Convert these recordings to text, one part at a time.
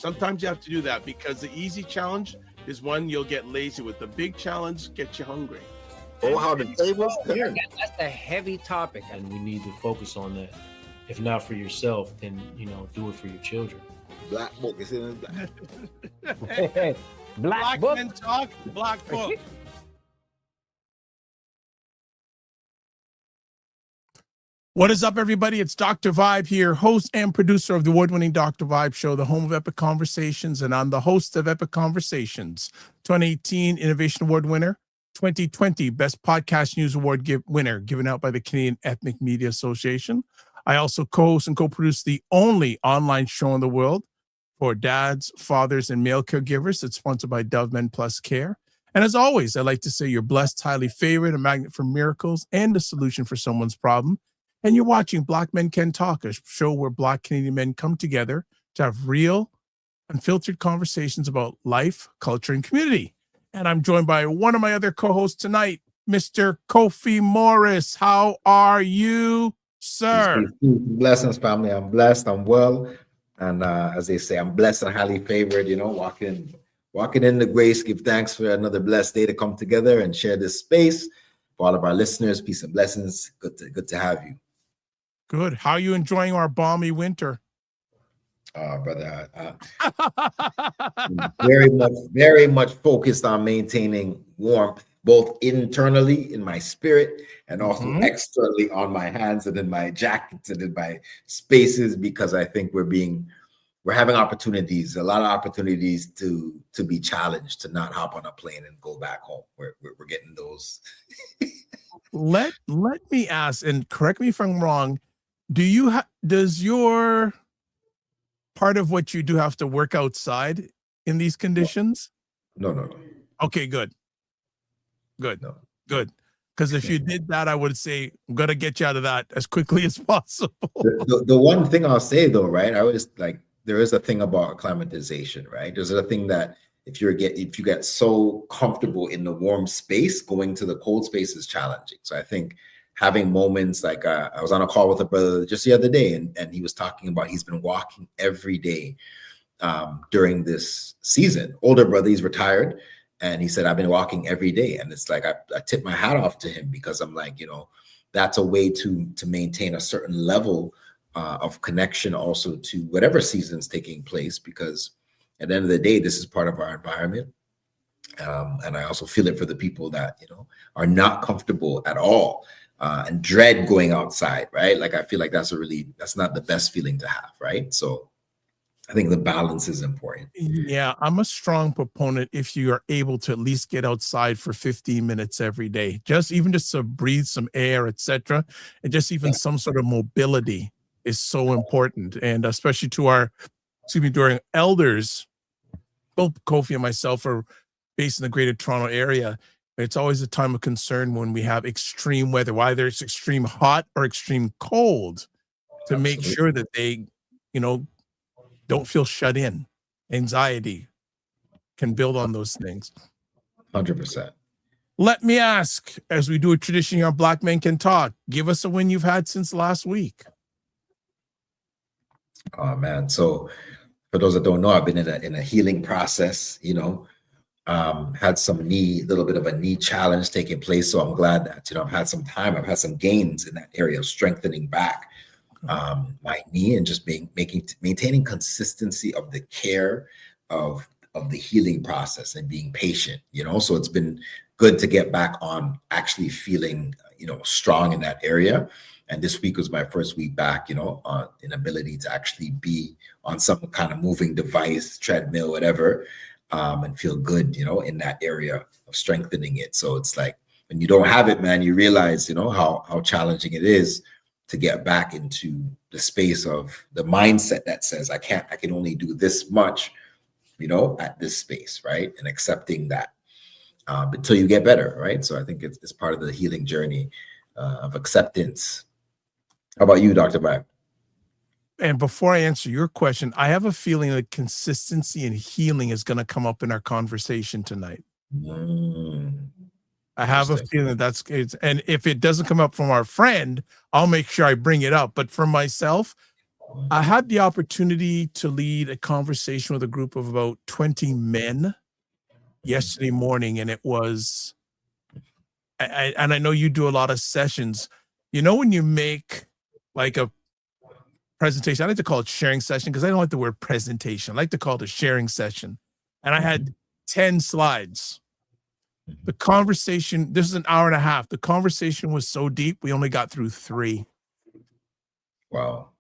Sometimes you have to do that because the easy challenge is one you'll get lazy with. The big challenge gets you hungry. Oh, how the tables turn. That's a heavy topic, and we need to focus on that. If not for yourself, then do it for your children. Black book is in black. Hey, Black book. Men Talk, Black Book. What is up, everybody? It's Dr. Vibe here, host and producer of the award-winning Dr. Vibe Show, the home of Epic Conversations, and I'm the host of Epic Conversations, 2018 Innovation Award winner, 2020 Best Podcast News Award winner, given out by the Canadian Ethnic Media Association. I also co-host and co-produce the only online show in the world for dads, fathers, and male caregivers. It's sponsored by Dove Men Plus Care. And as always, I like to say you're blessed, highly favored, a magnet for miracles, and a solution for someone's problem. And you're watching Black Men Can Talk, a show where Black Canadian men come together to have real, unfiltered conversations about life, culture, and community. And I'm joined by one of my other co-hosts tonight, Mr. Kofi Morris. How are you, sir? Blessings, family. I'm blessed. I'm well. And as they say, I'm blessed and highly favored, walking in the grace, give thanks for another blessed day to come together and share this space. For all of our listeners, peace and blessings. Good to have you. Good. How are you enjoying our balmy winter? Brother, very much focused on maintaining warmth, both internally in my spirit and also externally on my hands and in my jackets and in my spaces, because I think we're having opportunities, a lot of opportunities to be challenged, to not hop on a plane and go back home. We're getting those. Let me ask, and correct me if I'm wrong. Does your part of what you do have to work outside in these conditions? No. Okay, good. No. Good. Because if you did that, I would say, I'm going to get you out of that as quickly as possible. The one thing I'll say though, right? I always there is a thing about acclimatization, right? There's a thing that if you get so comfortable in the warm space, going to the cold space is challenging. So I think having moments like I was on a call with a brother just the other day, and he was talking about he's been walking every day during this season. Older brother, he's retired, and he said, I've been walking every day. And it's like I tip my hat off to him, because I'm like, that's a way to maintain a certain level of connection also to whatever season's taking place, because at the end of the day, this is part of our environment. And I also feel it for the people that, are not comfortable at all and dread going outside, right? Like, I feel like that's not the best feeling to have, right? So I think the balance is important. Yeah, I'm a strong proponent if you are able to at least get outside for 15 minutes every day, just to breathe some air, etc. And just even some sort of mobility is so important. And especially to our elders, both Kofi and myself are based in the Greater Toronto area. It's always a time of concern when we have extreme weather, whether it's extreme hot or extreme cold, to make sure that they, don't feel shut in. Anxiety can build on those things. 100%. Let me ask, as we do a tradition here on Black Men Can Talk, give us a win you've had since last week. Oh man. So for those that don't know, I've been in a healing process, had some little bit of a knee challenge taking place. So I'm glad that, I've had some time, I've had some gains in that area of strengthening back my knee and just maintaining consistency of the care of the healing process and being patient, so it's been good to get back on actually feeling, strong in that area. And this week was my first week back, on an ability to actually be on some kind of moving device, treadmill, whatever, and feel good, in that area of strengthening it. So it's like, when you don't have it, man, you realize, how challenging it is to get back into the space of the mindset that says, I can only do this much, at this space, right? And accepting that until you get better, right? So I think it's part of the healing journey of acceptance. How about you, Dr. Vibe? And before I answer your question, I have a feeling that consistency and healing is going to come up in our conversation tonight. I have a feeling that's and if it doesn't come up from our friend, I'll make sure I bring it up. But for myself, I had the opportunity to lead a conversation with a group of about 20 men yesterday morning, and it was, and I know you do a lot of sessions. You know, when you make like a presentation, I like to call it sharing session because I don't like the word presentation. I like to call it a sharing session. And I had 10 slides. The conversation, this is an hour and a half. The conversation was so deep, we only got through 3. Wow.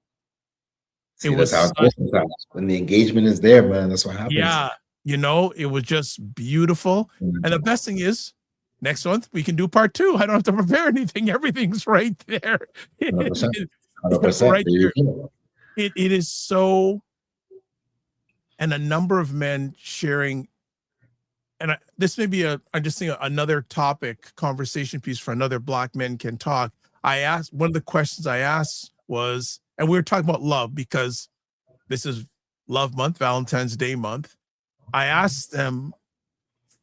It See, that's how was it goes sometimes. When the engagement is there, man, that's what happens. yeah, you know, it was just beautiful. And the best thing is, next month we can do part 2. I don't have to prepare anything. Everything's right there. 100%. 100%. Right There you there. go. It is so, and a number of men sharing, and this may be I'm just thinking another topic, conversation piece for another Black Men Can Talk. I asked, one of the questions I asked was, and we were talking about love because this is Love Month, Valentine's Day month. I asked them,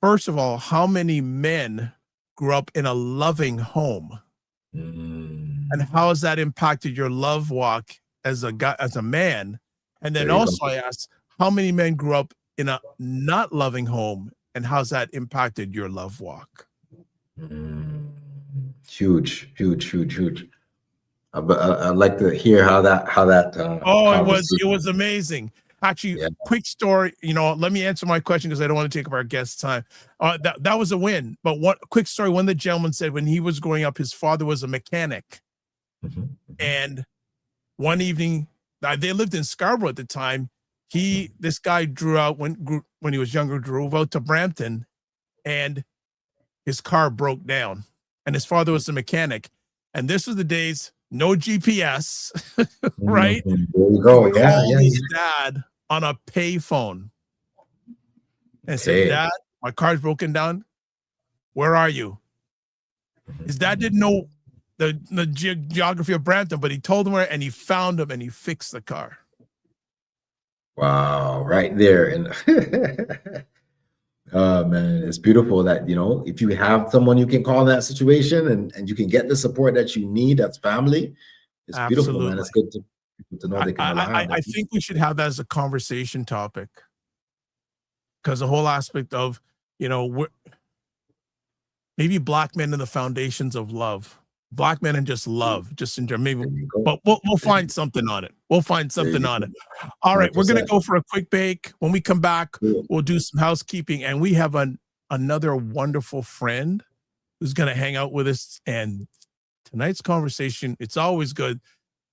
first of all, how many men grew up in a loving home? And how has that impacted your love walk as a guy, as a man? And then also I asked, how many men grew up in a not loving home, and how's that impacted your love walk? Huge, huge, huge, huge. But I'd like to hear how that It was amazing. Actually, yeah. Quick story, you know, let me answer my question because I don't want to take up our guest's time. That was a win. But what quick story, one of the gentlemen said when he was growing up, his father was a mechanic. And one evening, they lived in Scarborough at the time. This guy when he was younger, drove out to Brampton, and his car broke down. And his father was a mechanic. And this was the days, no GPS, right? There you go. Called his dad on a pay phone and said, "Dad, my car's broken down. Where are you?" His dad didn't know the geography of Brampton, but he told him where, and he found him and he fixed the car. Wow, right there. And oh man, it's beautiful that, you know, if you have someone you can call in that situation and you can get the support that you need, that's family. It's beautiful, man. It's good to know they can rely on I think we should have that as a conversation topic, because the whole aspect of, you know, maybe Black men and the foundations of love. Black men and just love, just in general. Maybe, but we'll find something on it. We'll find something on it. All right, 100%. We're gonna go for a quick break. When we come back, we'll do some housekeeping, and we have another wonderful friend who's gonna hang out with us. And tonight's conversation, it's always good.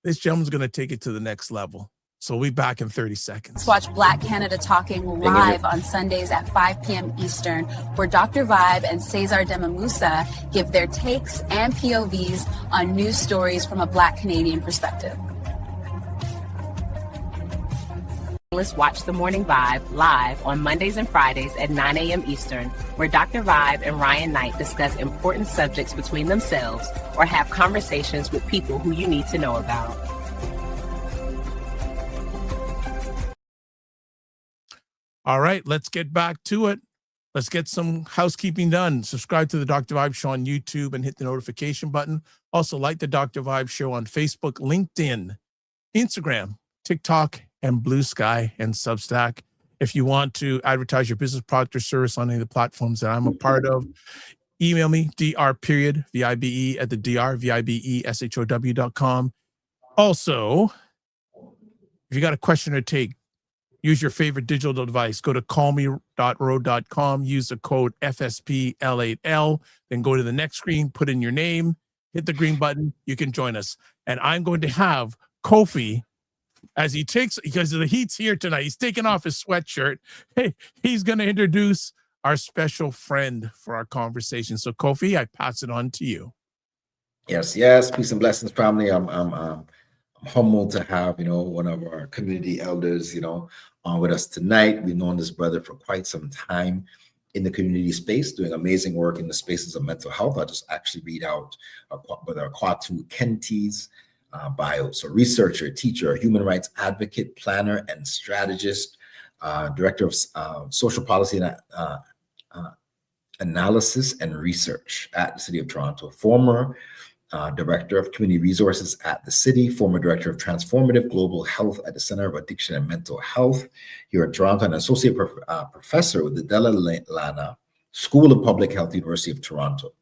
This gentleman's gonna take it to the next level. So we'll be back in 30 seconds. Let's watch Black Canada Talking live on Sundays at 5 p.m. Eastern, where Dr. Vibe and Cesar Demamusa give their takes and POVs on news stories from a Black Canadian perspective. Let's watch The Morning Vibe live on Mondays and Fridays at 9 a.m. Eastern, where Dr. Vibe and Ryan Knight discuss important subjects between themselves or have conversations with people who you need to know about. All right, let's get back to it. Let's get some housekeeping done. Subscribe to the Dr. Vibe Show on YouTube and hit the notification button. Also, like the Dr. Vibe Show on Facebook, LinkedIn, Instagram, TikTok, and Blue Sky and Substack. If you want to advertise your business, product, or service on any of the platforms that I'm a part of, email me, dr.vibe at the drvibeshow.com. Also, if you got a question or take, use your favorite digital device. Go to callme.ro.com, use the code FSPL8L, then go to the next screen, put in your name, hit the green button, you can join us. And I'm going to have Kofi, as he takes, because the heat's here tonight, he's taking off his sweatshirt. Hey, he's going to introduce our special friend for our conversation. So Kofi, I pass it on to you. Yes, peace and blessings, family. I'm humbled to have, you know, one of our community elders, you know, on with us tonight. We've known this brother for quite some time in the community space, doing amazing work in the spaces of mental health. I'll just actually read out Brother Akwaatu Khenti's bio. So researcher, teacher, human rights advocate, planner, and strategist, director of social policy and analysis and research at the City of Toronto, former Director of Community Resources at the city, former Director of Transformative Global Health at the Center of Addiction and Mental Health here in Toronto, and Associate Professor with the Dalla Lana School of Public Health, University of Toronto.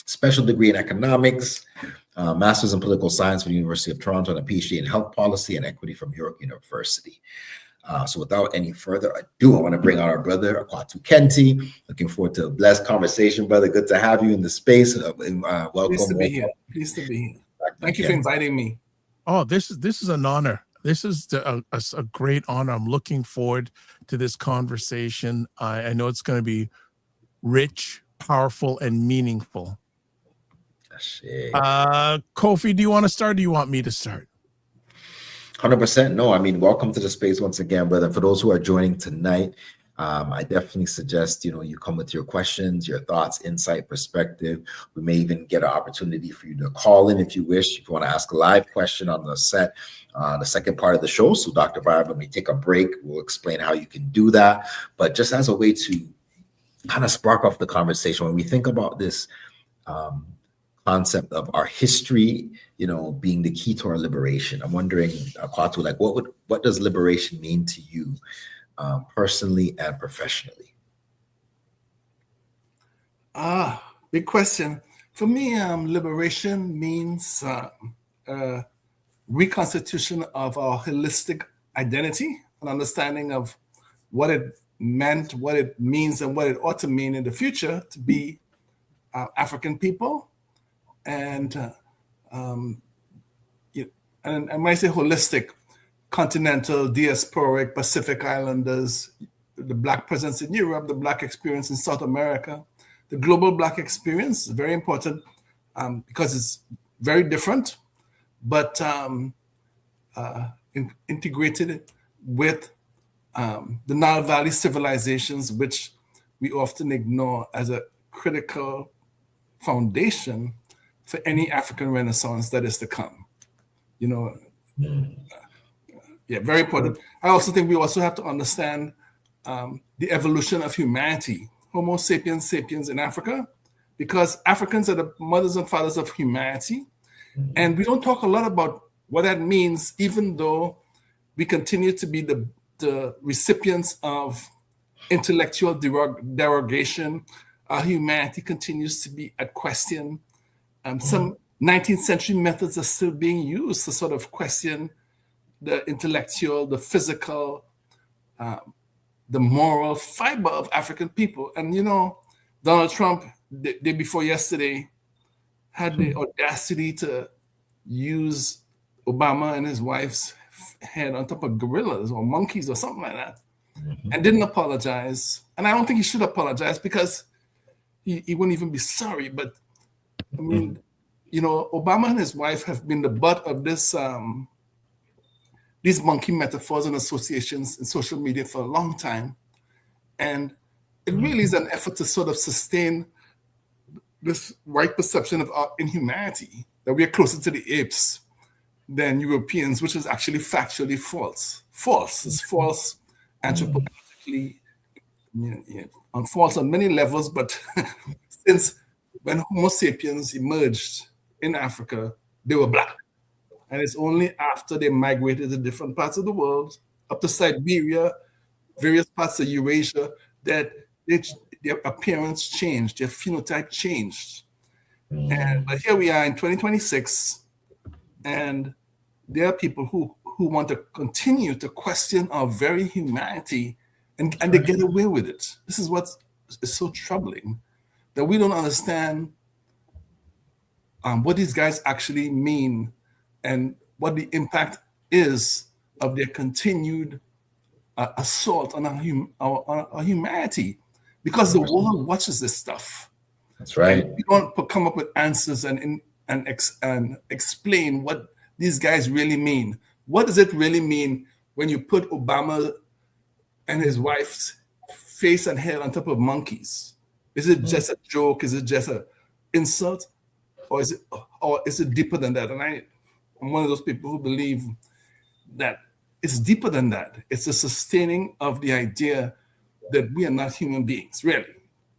Special degree in economics, master's in political science from the University of Toronto, and a PhD in health policy and equity from York University. So without any further ado, I want to bring on our brother, Akwaatu Khenti. Looking forward to a blessed conversation, brother. Good to have you in the space. Welcome. Pleased to be here. Pleased to be here. Thank you for inviting me. Oh, this is an honor. This is a great honor. I'm looking forward to this conversation. I know it's going to be rich, powerful, and meaningful. Kofi, do you want to start or do you want me to start? 100%. No, I mean, welcome to the space once again, brother. For those who are joining tonight, I definitely suggest, you come with your questions, your thoughts, insight, perspective. We may even get an opportunity for you to call in if you wish. If you want to ask a live question on the set, the second part of the show. So Dr. Vibe, when we take a break, we'll explain how you can do that. But just as a way to kind of spark off the conversation, when we think about this concept of our history, being the key to our liberation, I'm wondering, Akwaatu, like what does liberation mean to you personally and professionally? Big question. For me, liberation means reconstitution of our holistic identity, an understanding of what it meant, what it means, and what it ought to mean in the future to be African people. And when I say holistic, continental, diasporic, Pacific Islanders, the Black presence in Europe, the Black experience in South America, the global Black experience is very important because it's very different, but integrated with the Nile Valley civilizations, which we often ignore as a critical foundation for any African Renaissance that is to come. Very important. I also think we also have to understand the evolution of humanity, Homo sapiens sapiens in Africa, because Africans are the mothers and fathers of humanity. And we don't talk a lot about what that means, even though we continue to be the recipients of intellectual derogation. Our humanity continues to be at question. Some 19th century methods are still being used to sort of question the intellectual, the physical, the moral fiber of African people. And, Donald Trump, the day before yesterday, had the audacity to use Obama and his wife's head on top of gorillas or monkeys or something like that, and didn't apologize. And I don't think he should apologize because he wouldn't even be sorry. But I mean, Obama and his wife have been the butt of these monkey metaphors and associations in social media for a long time. And it really is an effort to sort of sustain this right perception of our inhumanity, that we are closer to the apes than Europeans, which is actually factually false. It's false anthropologically, false on many levels, but since when Homo sapiens emerged in Africa, they were Black. And it's only after they migrated to different parts of the world, up to Siberia, various parts of Eurasia, that their appearance changed, their phenotype changed. But here we are in 2026, and there are people who want to continue to question our very humanity, and they get away with it. This is what is so troubling, that we don't understand what these guys actually mean and what the impact is of their continued assault on our humanity, because the world watches this stuff. That's right. And we don't come up with answers and explain what these guys really mean. What does it really mean when you put Obama and his wife's face and head on top of monkeys? Is it just a joke? Is it just an insult? Or is it deeper than that? And I'm one of those people who believe that it's deeper than that. It's a sustaining of the idea that we are not human beings, really.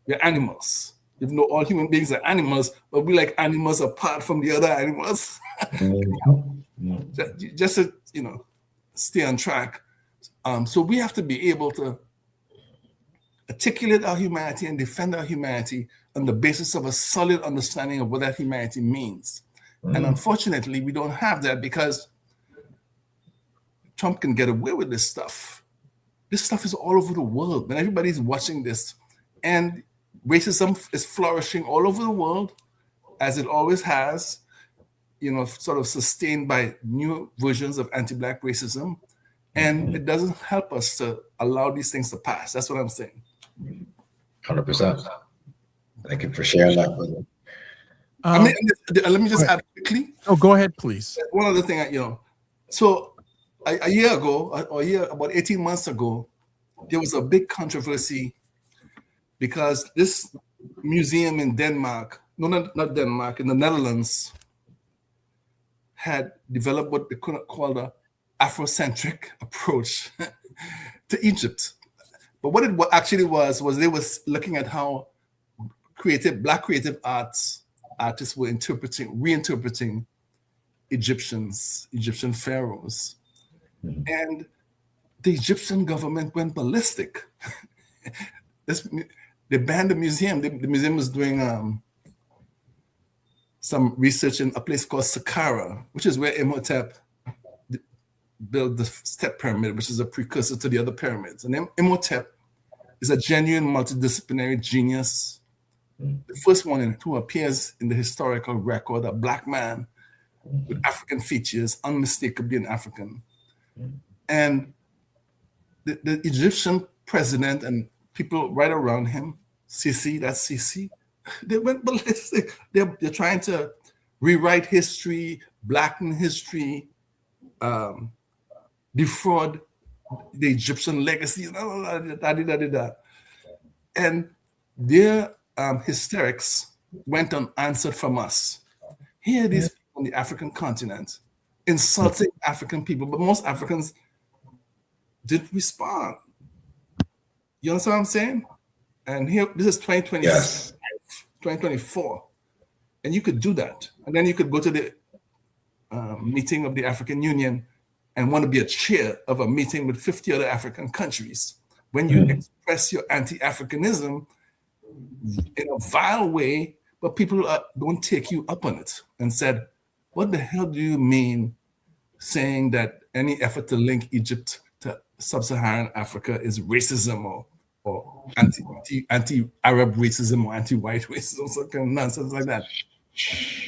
We're animals. even though all human beings are animals, but we like animals apart from the other animals. Just to, stay on track. So we have to be able to articulate our humanity and defend our humanity on the basis of a solid understanding of what that humanity means. And unfortunately, we don't have that because Trump can get away with this stuff. This stuff is all over the world, and everybody's watching this. And racism is flourishing all over the world, as it always has, sort of sustained by new versions of anti-Black racism. And it doesn't help us to allow these things to pass. That's what I'm saying. 100%. Thank you for sharing that with me. Let me just add quickly. Oh, go ahead, please. One other thing, so a year ago, about 18 months ago, there was a big controversy because this museum in Denmark, not Denmark, in the Netherlands, had developed what they call the Afrocentric approach to Egypt. But what it actually was they was looking at how Black creative artists were reinterpreting Egyptian pharaohs. And the Egyptian government went ballistic. They banned the museum. The museum was doing some research in a place called Saqqara, which is where Imhotep built the step pyramid, which is a precursor to the other pyramids. And Imhotep is a genuine multidisciplinary genius. The first one who appears in the historical record, a Black man with African features, unmistakably an African. And the Egyptian president and people right around him, Sisi, they went ballistic. They're trying to rewrite history, blacken history, defraud the Egyptian legacy, and their hysterics went unanswered from us. Here, these people on the African continent insulting African people, but most Africans didn't respond. You understand what I'm saying? And here, this is 2024, and you could do that, and then you could go to the meeting of the African Union and want to be a chair of a meeting with 50 other African countries. When you express your anti-Africanism in a vile way, but people don't take you up on it and said, what the hell do you mean saying that any effort to link Egypt to sub-Saharan Africa is racism or anti-Arab racism or anti-white racism, some kind of nonsense like that.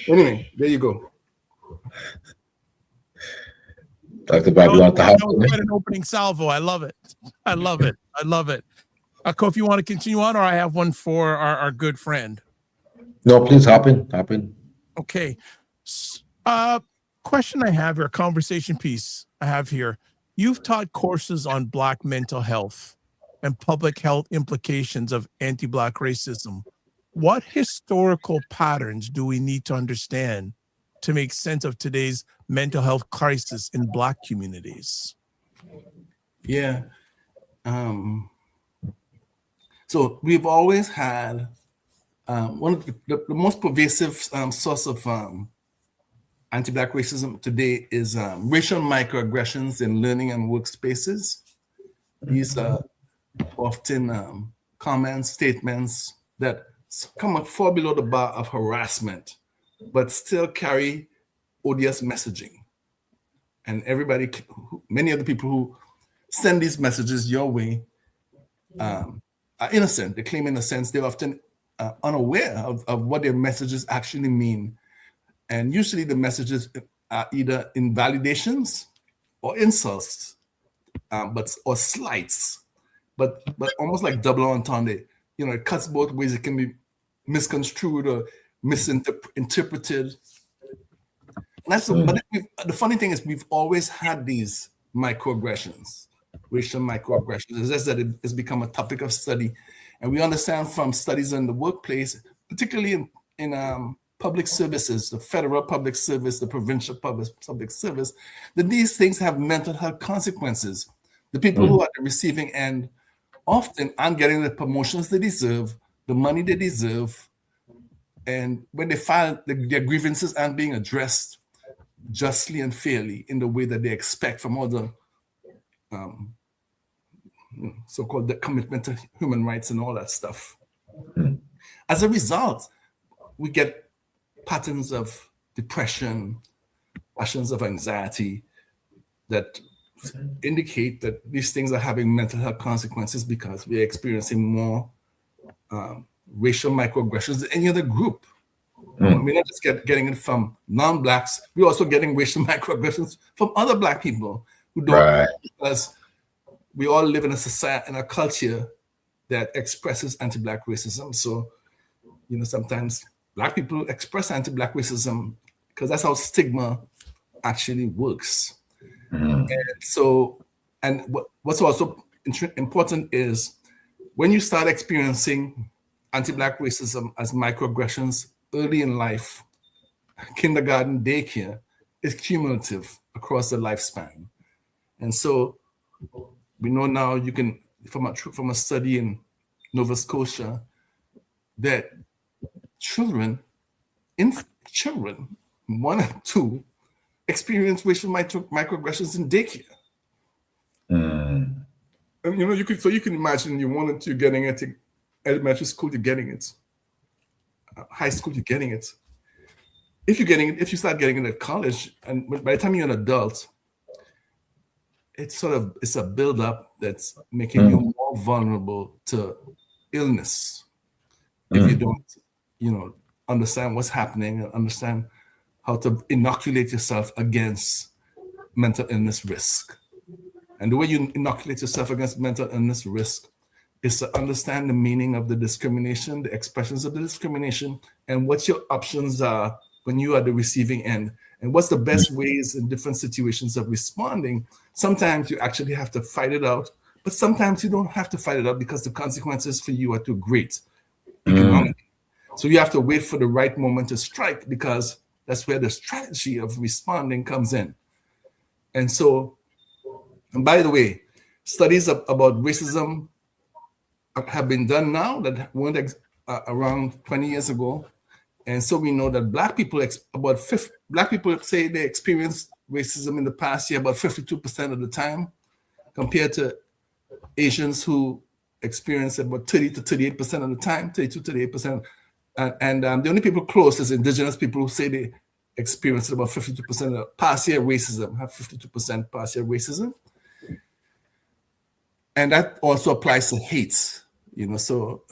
Anyway, there you go. Dr. Bob, you want to that was quite an opening salvo. I love it. Kofi, you want to continue on, or I have one for our good friend? No, please hop in. Okay. Question I have here, a conversation piece I have here. You've taught courses on Black mental health and public health implications of anti-Black racism. What historical patterns do we need to understand to make sense of today's mental health crisis in Black communities? Yeah. So we've always had one of the most pervasive source of anti-Black racism today is racial microaggressions in learning and workspaces. These are often comments, statements that come up far below the bar of harassment, but still carry odious messaging. And many of the people who send these messages your way are innocent. They claim innocence. They're often unaware of what their messages actually mean. And usually the messages are either invalidations or insults, or slights, but almost like double entendre. It cuts both ways. It can be misconstrued or misinterpreted. And but the funny thing is we've always had these microaggressions, racial microaggressions. It's just that it's become a topic of study. And we understand from studies in the workplace, particularly in public services, the federal public service, the provincial public service, that these things have mental health consequences. The people who are at the receiving end often aren't getting the promotions they deserve, the money they deserve, And when they file, their grievances aren't being addressed justly and fairly in the way that they expect from other so-called the commitment to human rights and all that stuff. As a result, we get patterns of depression, passions of anxiety that indicate that these things are having mental health consequences because we're experiencing more racial microaggressions than any other group. We're not just getting it from non-blacks, we're also getting racial microaggressions from other black people who don't, because we all live in a society and a culture that expresses anti-black racism. So, sometimes black people express anti-black racism because that's how stigma actually works. And so, and what's also important is when you start experiencing anti-black racism as microaggressions early in life, kindergarten, daycare, is cumulative across the lifespan. And so we know now you can, from a study in Nova Scotia, that children, 1 and 2, experience racial microaggressions in daycare. And you can imagine you 1 and 2 getting it, elementary school you're getting it, high school you're getting it. If you start getting it at college, and by the time you're an adult, it's a buildup that's making you more vulnerable to illness if you don't, understand what's happening and understand how to inoculate yourself against mental illness risk. And the way you inoculate yourself against mental illness risk is to understand the meaning of the discrimination, the expressions of the discrimination, and what your options are when you are the receiving end, and what's the best ways in different situations of responding. Sometimes you actually have to fight it out, but sometimes you don't have to fight it out because the consequences for you are too great economically. So you have to wait for the right moment to strike, because that's where the strategy of responding comes in. And by the way, studies about racism have been done now that weren't around 20 years ago. And so we know that black people say they experienced racism in the past year about 52% of the time, compared to Asians who experience it about 30 to 38% of the time, 32 to 38%. And the only people close is indigenous people who say they experienced about 52% of the past year racism, have 52% past year racism. And that also applies to hate, so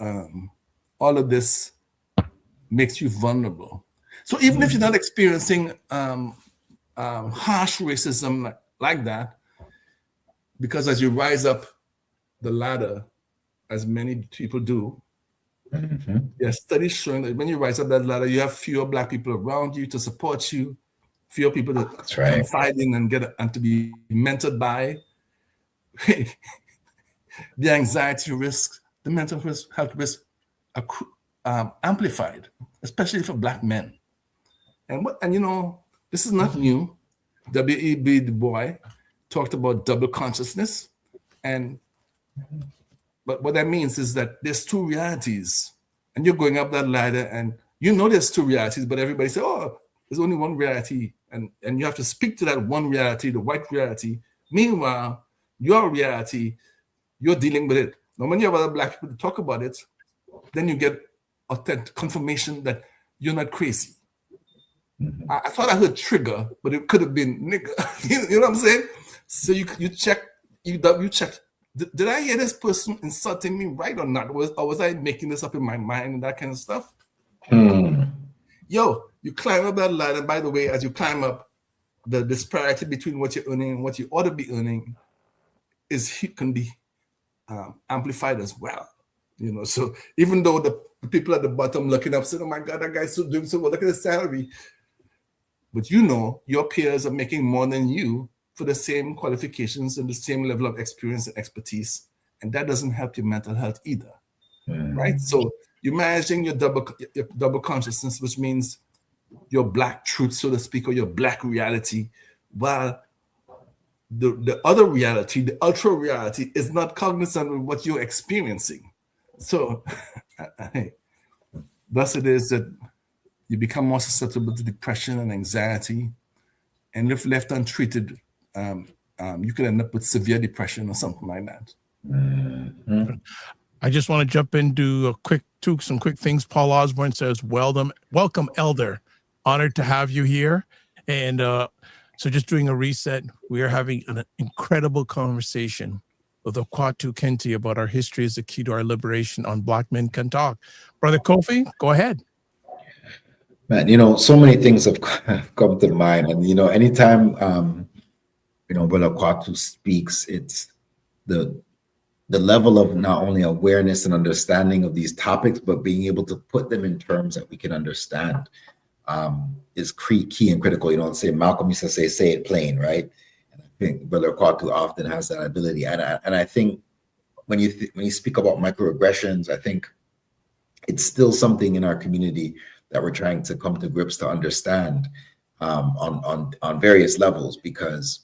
all of this makes you vulnerable. So even if you're not experiencing harsh racism like that, because as you rise up the ladder, as many people do, there are studies showing that when you rise up that ladder, you have fewer black people around you to support you, fewer people to confide in and to be mentored by. The anxiety risk, the mental health risk are amplified, especially for black men. And this is not new. W.E.B. Du Bois talked about double consciousness, but what that means is that there's two realities, and you're going up that ladder, and there's two realities, but everybody says, "Oh, there's only one reality," and you have to speak to that one reality, the white reality. Meanwhile, your reality, you're dealing with it. Now, when you have other black people to talk about it, then you get authentic confirmation that you're not crazy. I thought I heard trigger, but it could have been nigga. You know what I'm saying? So you check. Did I hear this person insulting me right or not? Or was I making this up in my mind and that kind of stuff? Yo, you climb up that ladder. By the way, as you climb up, the disparity between what you're earning and what you ought to be earning can be amplified as well. So even though the people at the bottom looking up saying, "Oh my God, that guy's still doing so well, look at his salary," but your peers are making more than you for the same qualifications and the same level of experience and expertise, and that doesn't help your mental health either, right? So you're managing your double consciousness, which means your black truth, so to speak, or your black reality, while the other reality, the ultra reality, is not cognizant of what you're experiencing. So thus it is that you become more susceptible to depression and anxiety. And if left untreated, you could end up with severe depression or something like that. Mhm. I just want to jump into some quick things. Paul Osbourne says, welcome, Elder. Honored to have you here. And so just doing a reset, we are having an incredible conversation with Akwaatu Khenti about our history as the key to our liberation on Black Men Can Talk. Brother Kofi, go ahead. Man, so many things have come to mind. And, anytime, Brother Akwaatu speaks, it's the level of not only awareness and understanding of these topics, but being able to put them in terms that we can understand is key and critical. Say Malcolm used to say it plain, right? And I think Brother Akwaatu often has that ability. And I think when you speak about microaggressions, I think it's still something in our community that we're trying to come to grips to understand on various levels, because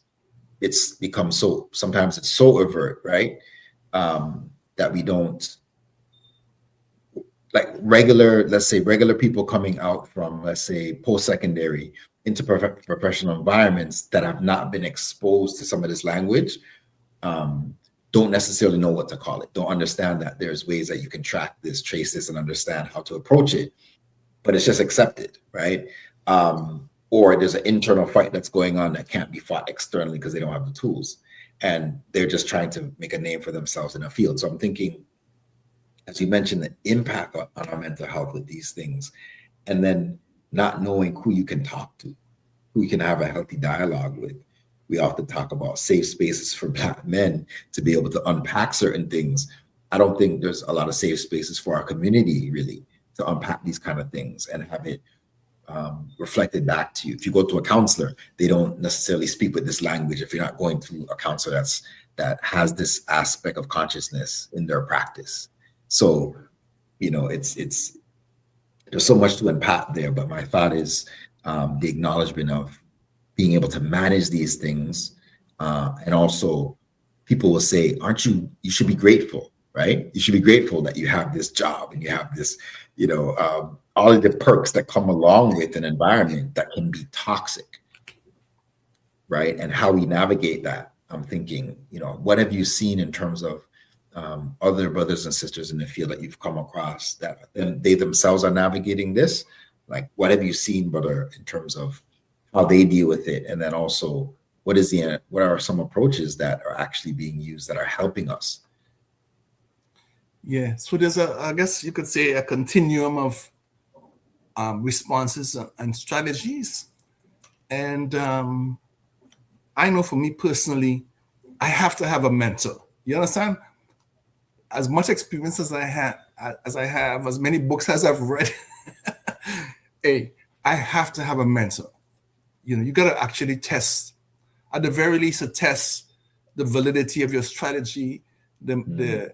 it's become sometimes it's so overt, right? That we don't, like let's say regular people coming out from, let's say, post-secondary into professional environments that have not been exposed to some of this language, don't necessarily know what to call it, don't understand that there's ways that you can track this, trace this, and understand how to approach it, but it's just accepted, right? Or there's an internal fight that's going on that can't be fought externally because they don't have the tools. And they're just trying to make a name for themselves in a field. So I'm thinking, as you mentioned, the impact on our mental health with these things, and then not knowing who you can talk to, who you can have a healthy dialogue with. We often talk about safe spaces for Black men to be able to unpack certain things. I don't think there's a lot of safe spaces for our community, really, to unpack these kind of things and have it reflected back to you. If you go to a counselor, they don't necessarily speak with this language. If you're not going to a counselor that has this aspect of consciousness in their practice. So, it's there's so much to unpack there. But my thought is the acknowledgement of being able to manage these things, and also people will say, you should be grateful, right? You should be grateful that you have this job and you have this, all of the perks that come along with an environment that can be toxic, right? And how we navigate that. I'm thinking, what have you seen in terms of other brothers and sisters in the field that you've come across that they themselves are navigating this? Like, what have you seen, brother, in terms of how they deal with it? And then also, what are some approaches that are actually being used that are helping us? Yeah, so there's I guess you could say, a continuum of responses and strategies. And I know for me personally, I have to have a mentor. You understand? As much experience as I have, as many books as I've read, hey, I have to have a mentor. You got to actually test, at the very least, to test the validity of your strategy, the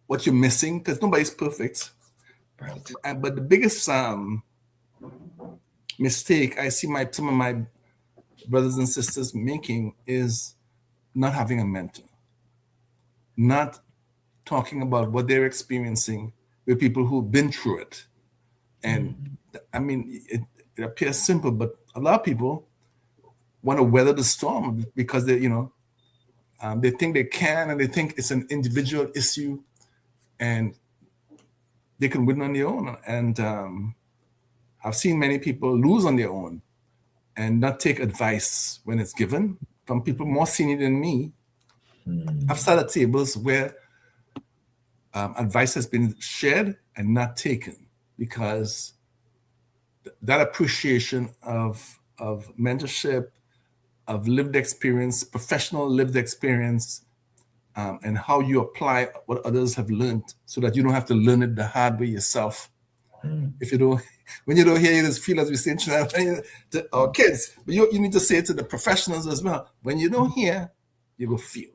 what you're missing, because nobody's perfect. Right. But the biggest mistake I see some of my brothers and sisters making is not having a mentor, not talking about what they're experiencing with people who've been through it. And I mean, it appears simple, but a lot of people want to weather the storm because they think they can, and they think it's an individual issue and they can win on their own. And I've seen many people lose on their own and not take advice when it's given from people more senior than me. I've sat at tables where advice has been shared and not taken because that appreciation of mentorship, of lived experience, professional lived experience, and how you apply what others have learned so that you don't have to learn it the hard way yourself. If you don't, when you don't hear it, feel as we say to our kids, but you need to say it to the professionals as well. When you don't hear, you will feel.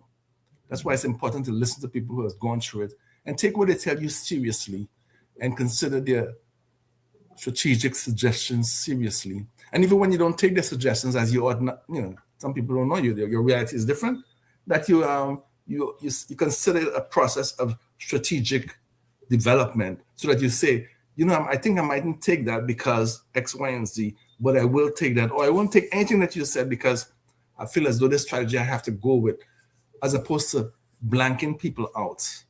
That's why it's important to listen to people who have gone through it and take what they tell you seriously and consider their strategic suggestions seriously. And even when you don't take their suggestions as you ought not, some people don't know you, your reality is different, that you consider it a process of strategic development so that you say, I think I mightn't take that because X, Y, and Z, but I will take that, or I won't take anything that you said because I feel as though this strategy I have to go with, as opposed to blanking people out,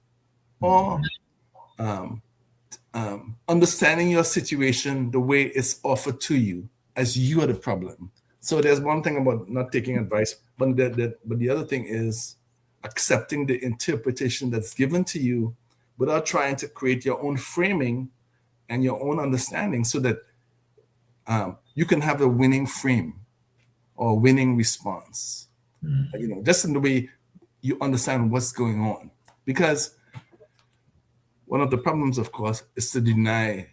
or understanding your situation the way it's offered to you as you are the problem. So there's one thing about not taking advice, but the other thing is accepting the interpretation that's given to you without trying to create your own framing and your own understanding, so that you can have a winning frame or winning response. Just in the way you understand what's going on. Because one of the problems, of course, is to deny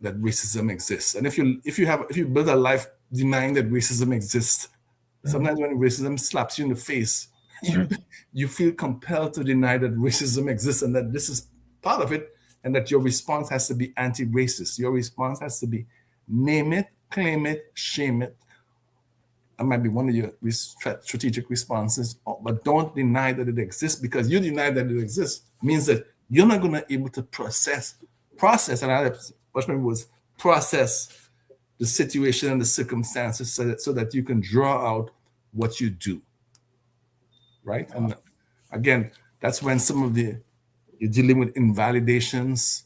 that racism exists. And if you build a life denying that racism exists, sometimes when racism slaps you in the face, you feel compelled to deny that racism exists and that this is part of it, and that your response has to be anti-racist. Your response has to be name it, claim it, shame it. That might be one of your strategic responses, but don't deny that it exists, because you deny that it exists means that you're not going to be able to process, and I was process the situation and the circumstances so that you can draw out what you do, right? And again, that's when you're dealing with invalidations,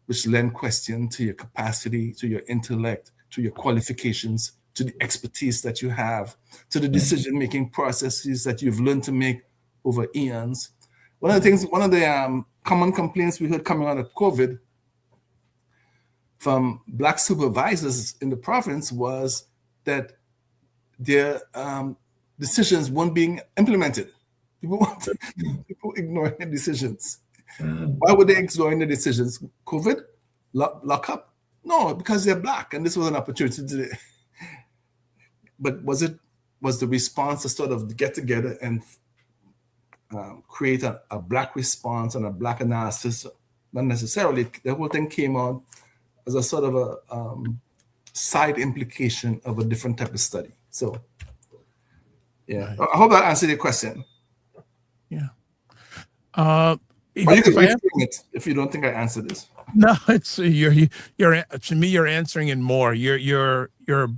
which lend question to your capacity, to your intellect, to your qualifications, to the expertise that you have, to the decision-making processes that you've learned to make over eons. One of the common complaints we heard coming out of COVID from Black supervisors in the province was that their decisions weren't being implemented. People ignoring the decisions. Why were they ignoring the decisions? COVID? Lock up? No, because they're Black, and this was an opportunity to. But was the response to sort of get together and create a Black response and a Black analysis? Not necessarily. The whole thing came out as a sort of a side implication of a different type of study. So, yeah, I hope that answered your question. Yeah. Or you can reframe it if you don't think I answered this. No, it's you're to me, you're answering it more. You're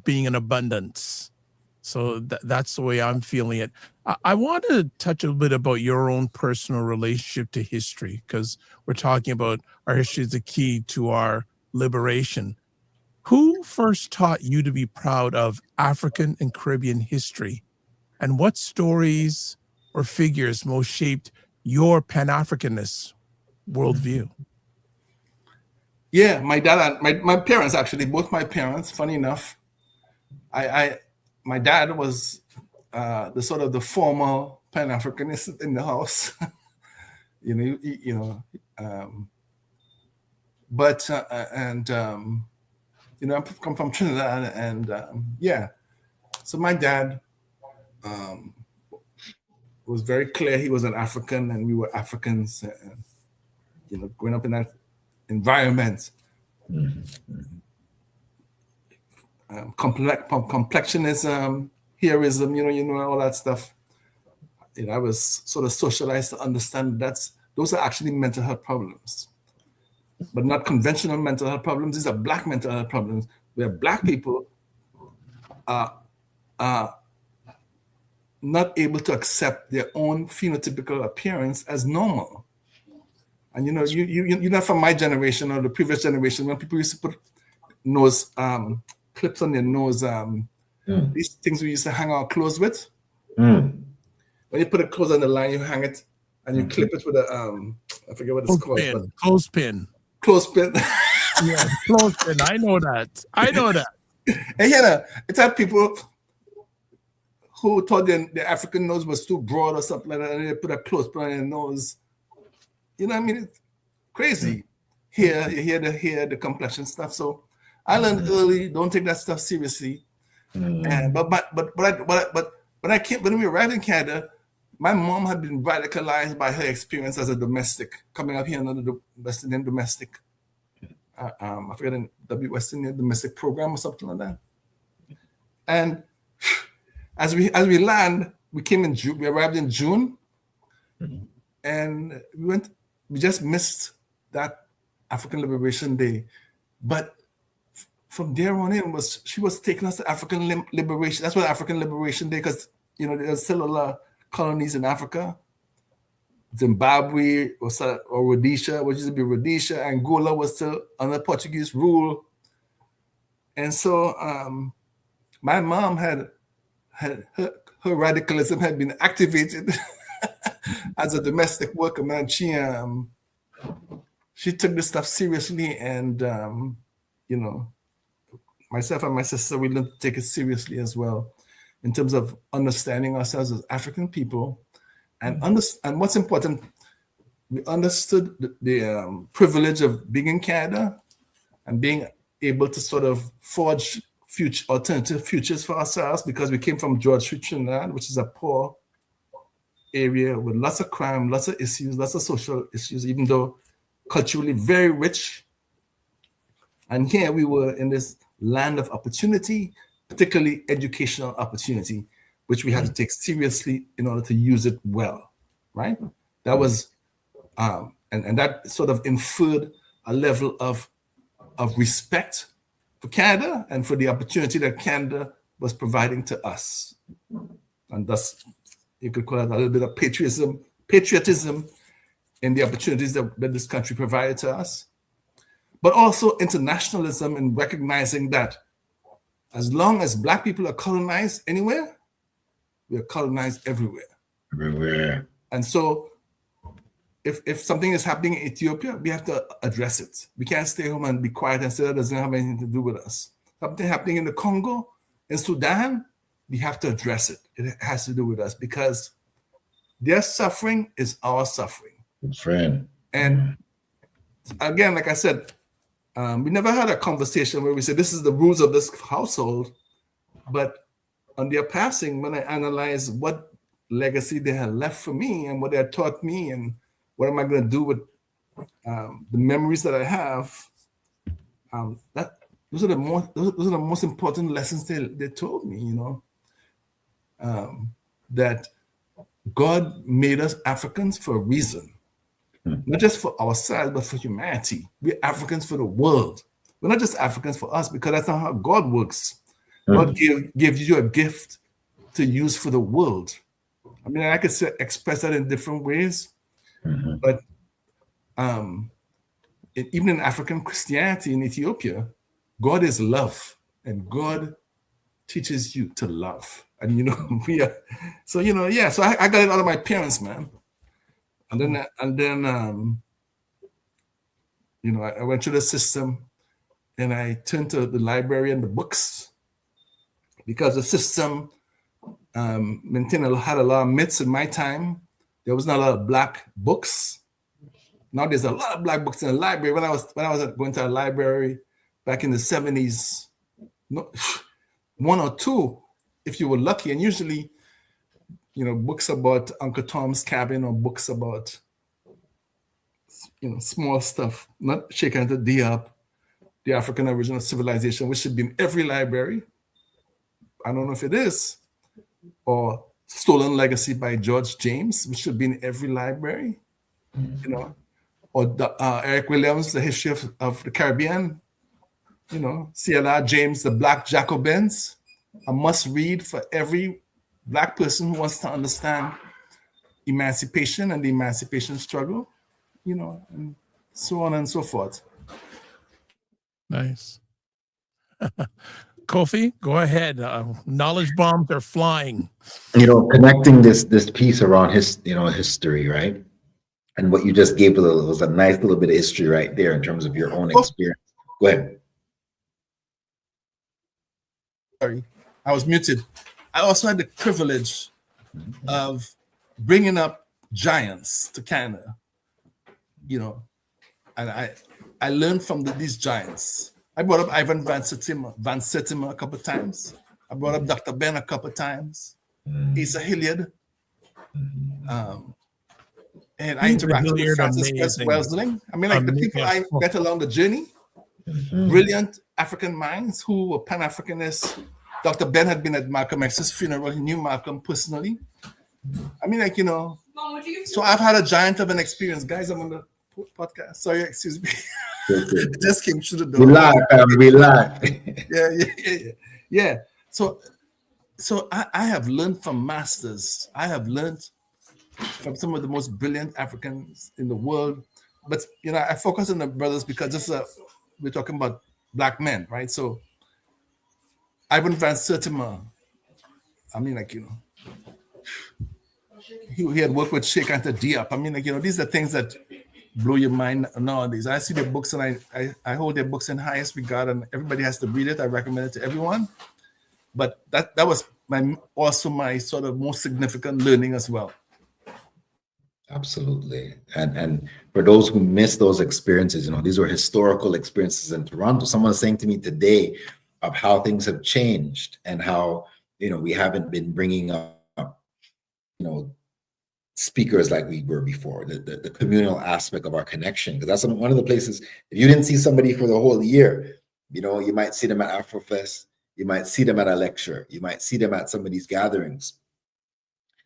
being in abundance. So that's the way I'm feeling it. I want to touch a little bit about your own personal relationship to history, because we're talking about our history is the key to our liberation. Who first taught you to be proud of African and Caribbean history? And what stories or figures most shaped your Pan-Africanist worldview? Yeah, my dad and my parents, actually, both my parents, funny enough. My dad was the sort of the formal Pan-Africanist in the house. I come from Trinidad, and so my dad was very clear he was an African, and we were Africans. Growing up in that environment, complexionism, heroism, all that stuff. I was sort of socialized to understand those are actually mental health problems, but not conventional mental health problems. These are Black mental health problems, where Black people are not able to accept their own phenotypical appearance as normal. And you're not from my generation or the previous generation, when people used to put nose clips on their nose, these things we used to hang our clothes with. When you put a clothes on the line, you hang it and you clip it with a I forget what it's called. Clothespin. Clothespin. Yeah, clothespin. I know that. And it's had people who thought the African nose was too broad or something like that, and they put a clothespin on their nose. It's crazy. Here, you hear the complexion stuff. So I learned early, don't take that stuff seriously. And but when we arrived in Canada, my mom had been radicalized by her experience as a domestic, coming up here under the West Indian domestic. I forget the West Indian domestic program or something like that. And as we land, we came in June. We arrived in June, and we just missed that African Liberation Day But from there on in, she was taking us to African liberation. That's what African Liberation Day, because there's still a lot of colonies in Africa. Zimbabwe or Rhodesia, which used to be Rhodesia, Angola was still under Portuguese rule. And so my mom had her radicalism had been activated as a domestic worker, man. She took this stuff seriously, and myself and my sister, we learned to take it seriously as well, in terms of understanding ourselves as African people, and what's important, we understood the privilege of being in Canada and being able to sort of forge alternative futures for ourselves, because we came from George Street, Trinidad, which is a poor area with lots of crime, lots of issues, lots of social issues, even though culturally very rich. And here we were in this land of opportunity, particularly educational opportunity, which we had to take seriously in order to use it well, right? That was, and that sort of inferred a level of respect for Canada and for the opportunity that Canada was providing to us. And thus, you could call it a little bit of patriotism in the opportunities that this country provided to us. But also internationalism, in recognizing that as long as Black people are colonized anywhere, we are colonized everywhere. Everywhere. And so if something is happening in Ethiopia, we have to address it. We can't stay home and be quiet and say that doesn't have anything to do with us. Something happening in the Congo, in Sudan, we have to address it. It has to do with us, because their suffering is our suffering. Good friend. And again, like I said, we never had a conversation where we said, this is the rules of this household. But on their passing, when I analyze what legacy they had left for me and what they had taught me, and what am I going to do with the memories that I have, those are the most important lessons they told me, that God made us Africans for a reason. Not just for ourselves, but for humanity. We're Africans for the world. We're not just Africans for us, because that's not how God works. God gives you a gift to use for the world. I mean, I could express that in different ways, but even in African Christianity in Ethiopia, God is love, and God teaches you to love. And we are, so so I got it out of my parents, man. And then I went through the system, and I turned to the library and the books, because the system had a lot of myths in my time. There was not a lot of Black books. Now there's a lot of Black books in the library. When I was going to a library back in the 70s, one or two, if you were lucky, and usually, books about Uncle Tom's Cabin, or books about, small stuff, not Shaken to Diop, the African Original Civilization, which should be in every library. I don't know if it is. Or Stolen Legacy by George James, which should be in every library. Or Eric Williams, The History of the Caribbean. C.L.R. James, The Black Jacobins, a must read for every Black person who wants to understand emancipation and the emancipation struggle, and so on and so forth. Nice. Kofi, go ahead. Knowledge bombs are flying. Connecting this piece around history, right? And what you just gave was a nice little bit of history right there in terms of your own experience. Go ahead. Sorry, I was muted. I also had the privilege of bringing up giants to Canada, and I learned from these giants. I brought up Ivan Van Sertima a couple of times. I brought up Dr. Ben a couple of times. Asa Hilliard. And I interacted with Francis West Wellesley. I mean, the people I met along the journey, brilliant African minds who were Pan-Africanists. Dr. Ben had been at Malcolm X's funeral. He knew Malcolm personally. I mean, so I've had a giant of an experience. Guys, I'm on the podcast. Sorry, excuse me. It just came through the door. We laugh, we laugh. Yeah. So I have learned from masters. I have learned from some of the most brilliant Africans in the world. But I focus on the brothers because we're talking about Black men, right? So Ivan Van Sertima, I mean, he had worked with Sheikh Anta Diop. I mean, these are things that blow your mind nowadays. I see their books and I hold their books in highest regard, and everybody has to read it. I recommend it to everyone. But that was also my sort of most significant learning as well. Absolutely. And for those who miss those experiences, these were historical experiences in Toronto. Someone was saying to me today of how things have changed and how, we haven't been bringing up, speakers like we were before, the communal aspect of our connection. Because that's one of the places, if you didn't see somebody for the whole year, you might see them at Afrofest, you might see them at a lecture, you might see them at some of these gatherings.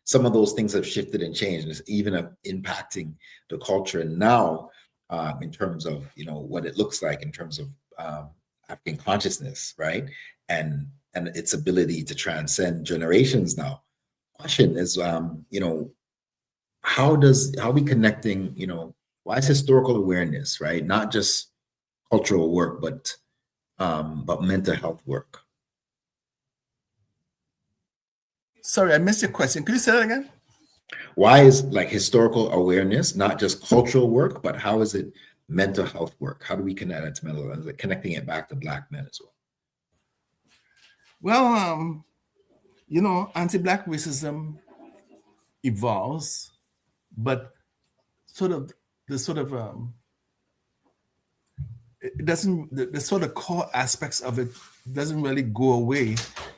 Some of those things have shifted and changed, and it's even impacting the culture now in terms of, what it looks like in terms of African consciousness, right? And its ability to transcend generations now. Question is, how are we connecting, why is historical awareness, right? Not just cultural work, but mental health work. Sorry, I missed your question. Could you say that again? Why is historical awareness not just cultural work, but how is it mental health work? How do we connect it to mental health, connecting it back to Black men as well? Well, anti-Black racism evolves, but it doesn't, the sort of core aspects of it doesn't really go away.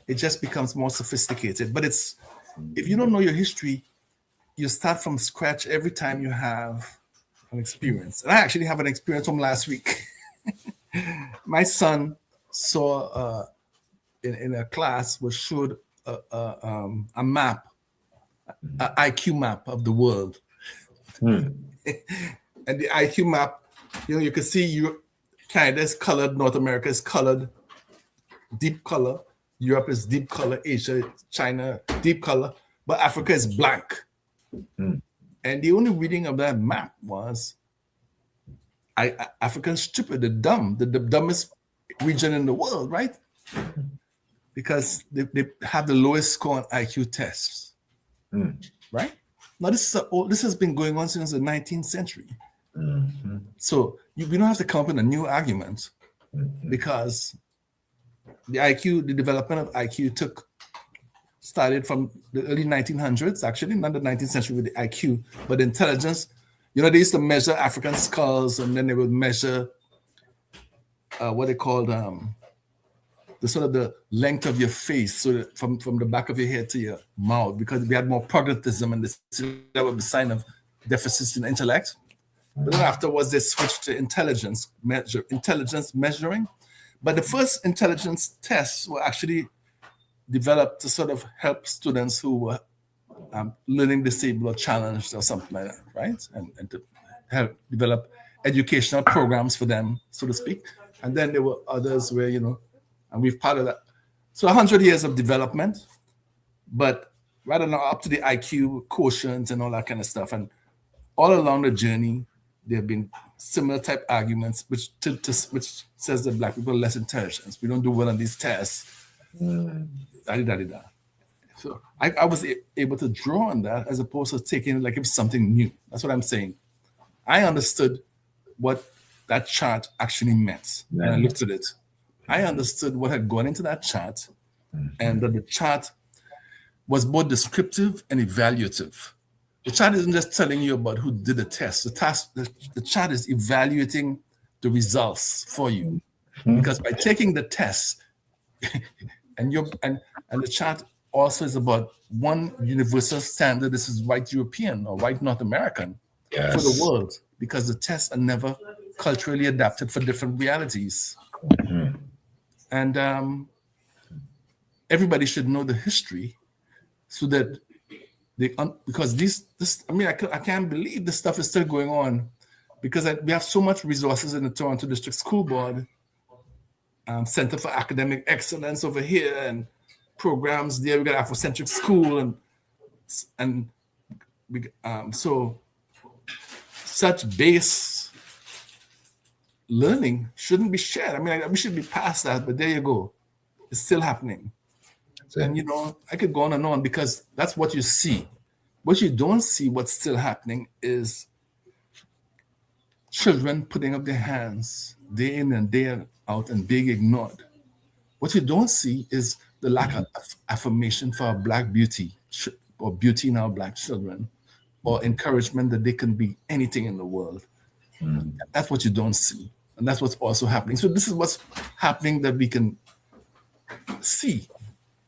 It just becomes more sophisticated. But if you don't know your history, you start from scratch every time you have an experience. And I actually have an experience from last week. My son saw in a class was showed a map, an IQ map of the world. And the IQ map, you can see Canada is colored, North America is colored, deep color, Europe is deep color, Asia, China, deep color, but Africa is blank. And the only reading of that map was African stupid, the dumbest region in the world, right? Because they have the lowest score on IQ tests, right? Now this has been going on since the 19th century. So we don't have to come up with a new argument, because the development of IQ started from the early 1900s, actually, not the 19th century with the IQ, but intelligence. They used to measure African skulls, and then they would measure what they called the sort of the length of your face, so that from the back of your head to your mouth, because we had more pragmatism, and that was a sign of deficits in intellect. But then afterwards, they switched to intelligence measuring. But the first intelligence tests were actually developed to sort of help students who were learning disabled or challenged or something like that, right? And to help develop educational programs for them, so to speak. And then there were others where, and we've part of that. So 100 years of development, but right now up to the IQ quotient and all that kind of stuff. And all along the journey, there have been similar type arguments, which says that Black people are less intelligent. We don't do well on these tests. So I was able to draw on that as opposed to taking it like it was something new. That's what I'm saying. I understood what that chart actually meant when I looked at it. I understood what had gone into that chart, and that the chart was both descriptive and evaluative. The chart isn't just telling you about who did the test. The chart is evaluating the results for you, because by taking the test, and the chart also is about one universal standard. This is white European or white North American for the world, because the tests are never culturally adapted for different realities. And everybody should know the history, so that because I can't believe this stuff is still going on. because we have so much resources in the Toronto District School Board, Center for Academic Excellence over here, and programs there. We got Afrocentric School, and so such base learning shouldn't be shared. I mean, we should be past that, but there you go. It's still happening. And, you know, I could go on and on because that's what you see. What you don't see, what's still happening, is children putting up their hands day in and day out and being ignored. What you don't see is the lack of affirmation for our Black beauty or beauty in our Black children, or encouragement that they can be anything in the world. That's what you don't see. And that's what's also happening. So this is what's happening that we can see.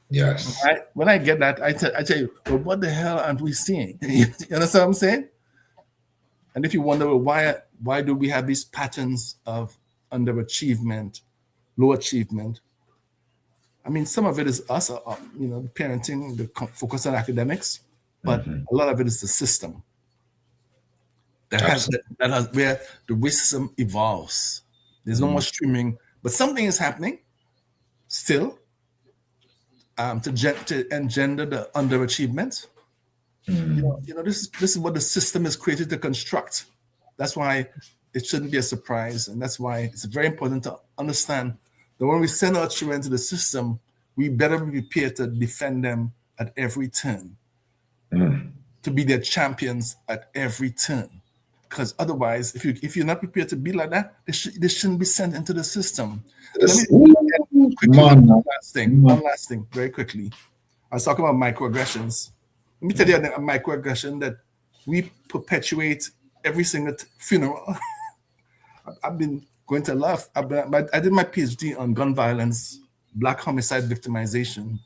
Yes. When I get that, I tell you, well, what the hell aren't we seeing? You understand what I'm saying? And if you wonder, well, why do we have these patterns of underachievement, low achievement? I mean, some of it is us, you know, parenting, the focus on academics, but a lot of it is the system that has where the racism evolves. There's no more streaming, but something is happening still to engender the underachievement. You know, this is what the system is created to construct. That's why it shouldn't be a surprise, and that's why it's very important to understand that when we send our children to the system, we better be prepared to defend them at every turn, to be their champions at every turn. Because otherwise, if you're not prepared to be like that, they shouldn't be sent into the system. One last thing, very quickly. I was talking about microaggressions. Let me tell you a microaggression that we perpetuate every single funeral. I've been going to laugh. I did my PhD on gun violence, Black homicide victimization.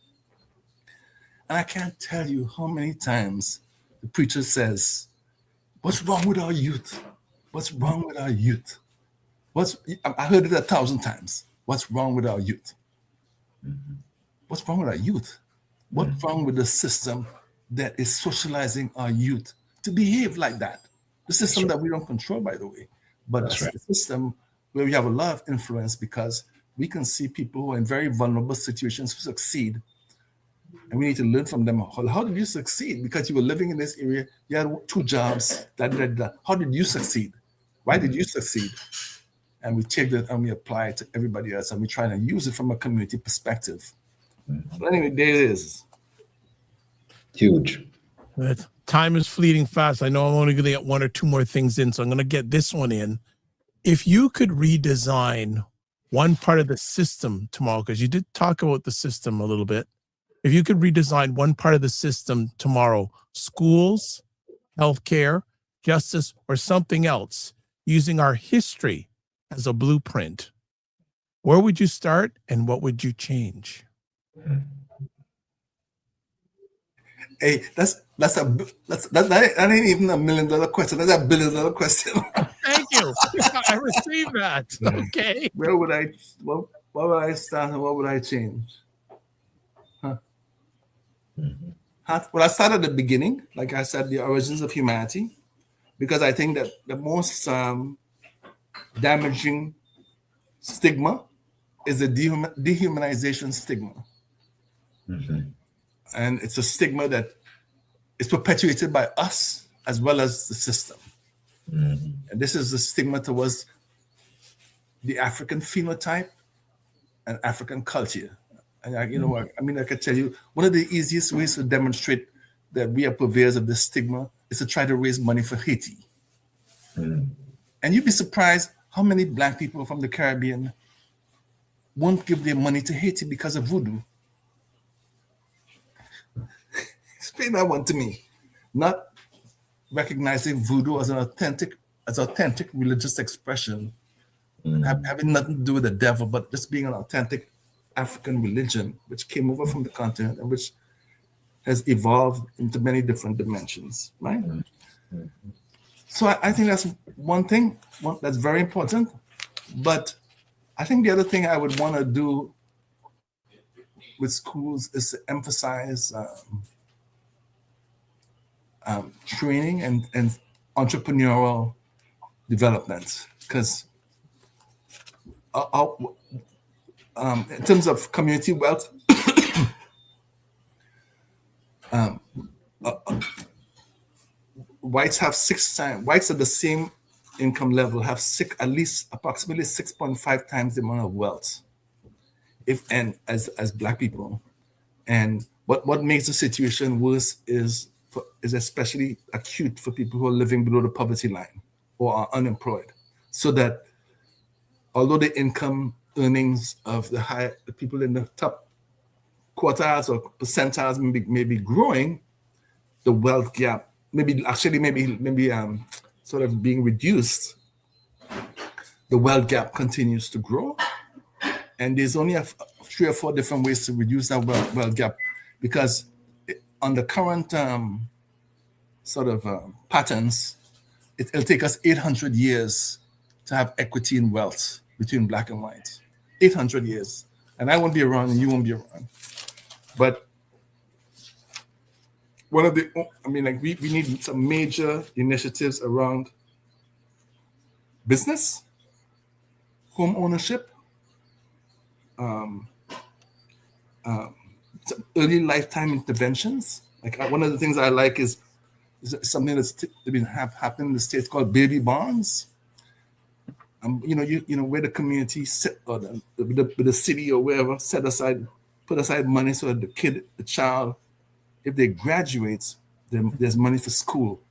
And I can't tell you how many times the preacher says, "What's wrong with our youth? What's wrong with our youth?" I heard it 1,000 times. What's wrong with our youth? What's wrong with our youth? What's wrong with the system that is socializing our youth to behave like that? The system that we don't control, by the way, but it's a system where we have a lot of influence because we can see people who are in very vulnerable situations who succeed, and we need to learn from them. How did you succeed? Because you were living in this area, you had 2 jobs, How did you succeed? Why did you succeed? And we take that and we apply it to everybody else, and we try to use it from a community perspective. But anyway, there it is. Huge. Time is fleeting fast. I know I'm only going to get 1 or 2 more things in, so I'm going to get this one in. If you could redesign one part of the system tomorrow, because you did talk about the system a little bit. If you could redesign one part of the system tomorrow, schools, healthcare, justice, or something else, using our history as a blueprint, where would you start and what would you change? Hey, that ain't even $1 million question. That's $1 billion question. Thank you. I received that. Okay. Where would I? What would I start and what would I change? Well, I start at the beginning, like I said, the origins of humanity, because I think that the most damaging stigma is the dehumanization stigma. And it's a stigma that is perpetuated by us as well as the system. And this is the stigma towards the African phenotype and African culture. And I could tell you, one of the easiest ways to demonstrate that we are purveyors of this stigma is to try to raise money for Haiti. And you'd be surprised how many Black people from the Caribbean won't give their money to Haiti because of voodoo. Explain that one to me. Not recognizing voodoo as an authentic religious expression, having nothing to do with the devil, but just being an authentic African religion, which came over from the continent and which has evolved into many different dimensions, right? So I think that's one thing that's very important. But I think the other thing I would want to do with schools is to emphasize training and entrepreneurial development, because in terms of community wealth, whites have whites at the same income level have at least approximately 6.5 times the amount of wealth as black people. And what makes the situation worse is especially acute for people who are living below the poverty line or are unemployed. So that although the income earnings of the people in the top quartiles or percentiles may be growing, the wealth gap maybe sort of being reduced. The wealth gap continues to grow, and there's only 3 or 4 different ways to reduce that wealth gap, because on the current patterns, it'll take us 800 years to have equity in wealth between black and white. 800 years, and I won't be around, and you won't be around. But we need some major initiatives around business, home ownership, early lifetime interventions. Like one of the things I like is something that's been happening in the States called baby bonds. Where the community or the city or wherever put aside money so that the child, if they graduate, there's money for school.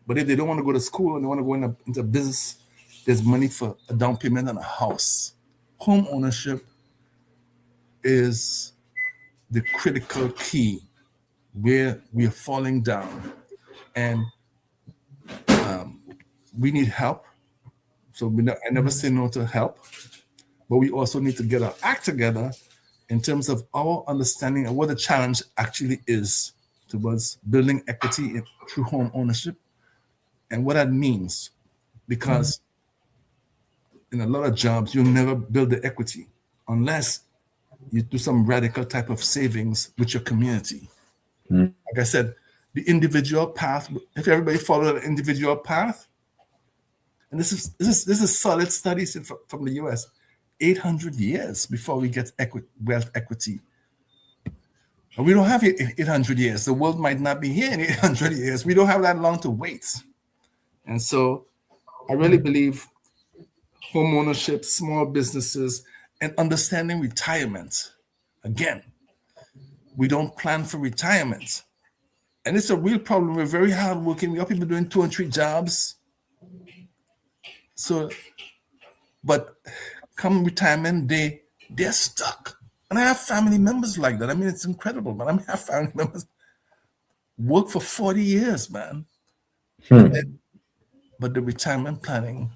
But if they don't want to go to school and they want to go into business, there's money for a down payment on a house. Home ownership is the critical key where we are falling down, and we need help. So I never say no to help, but we also need to get our act together in terms of our understanding of what the challenge actually is towards building equity through home ownership and what that means. Because in a lot of jobs, you'll never build the equity unless you do some radical type of savings with your community. Like I said, the individual path, if everybody followed an individual path, and this is solid studies from the US, 800 years before we get wealth equity. And we don't have 800 years. The world might not be here in 800 years. We don't have that long to wait. And so I really believe home ownership, small businesses, and understanding retirement. Again, we don't plan for retirement. And it's a real problem. We're very hardworking. We have people doing 2 and 3 jobs. So, but come retirement day, they're stuck. And I have family members like that. I mean, it's incredible, but I have family members work for 40 years, man. But the retirement planning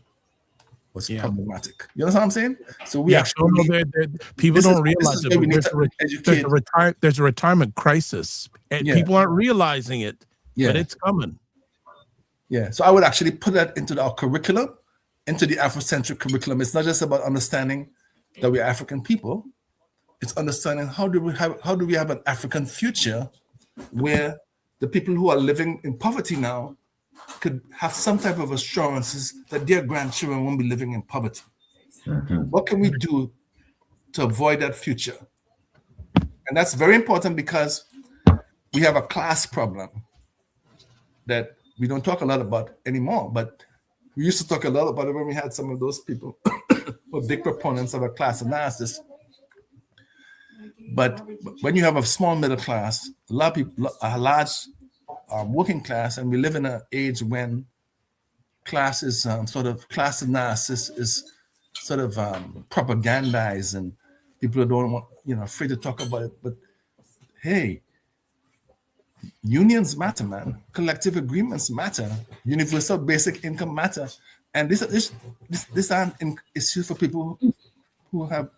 was problematic. You know what I'm saying? So people don't realize it. There's a retirement crisis, and people aren't realizing it, but it's coming. Yeah. So I would actually put that into our curriculum, into the Afrocentric curriculum. It's not just about understanding that we're African people. It's understanding how do we have an African future where the people who are living in poverty now could have some type of assurances that their grandchildren won't be living in poverty. What can we do to avoid that future? And that's very important because we have a class problem that we don't talk a lot about anymore, but we used to talk a lot about it when we had some of those people who are big proponents of a class analysis. But when you have a small middle class, a lot of people, a large working class, and we live in an age when class analysis is sort of propagandized, and people don't want, afraid to talk about it. But hey, unions matter, man. Collective agreements matter. Universal basic income matter. And this aren't an issue for people who are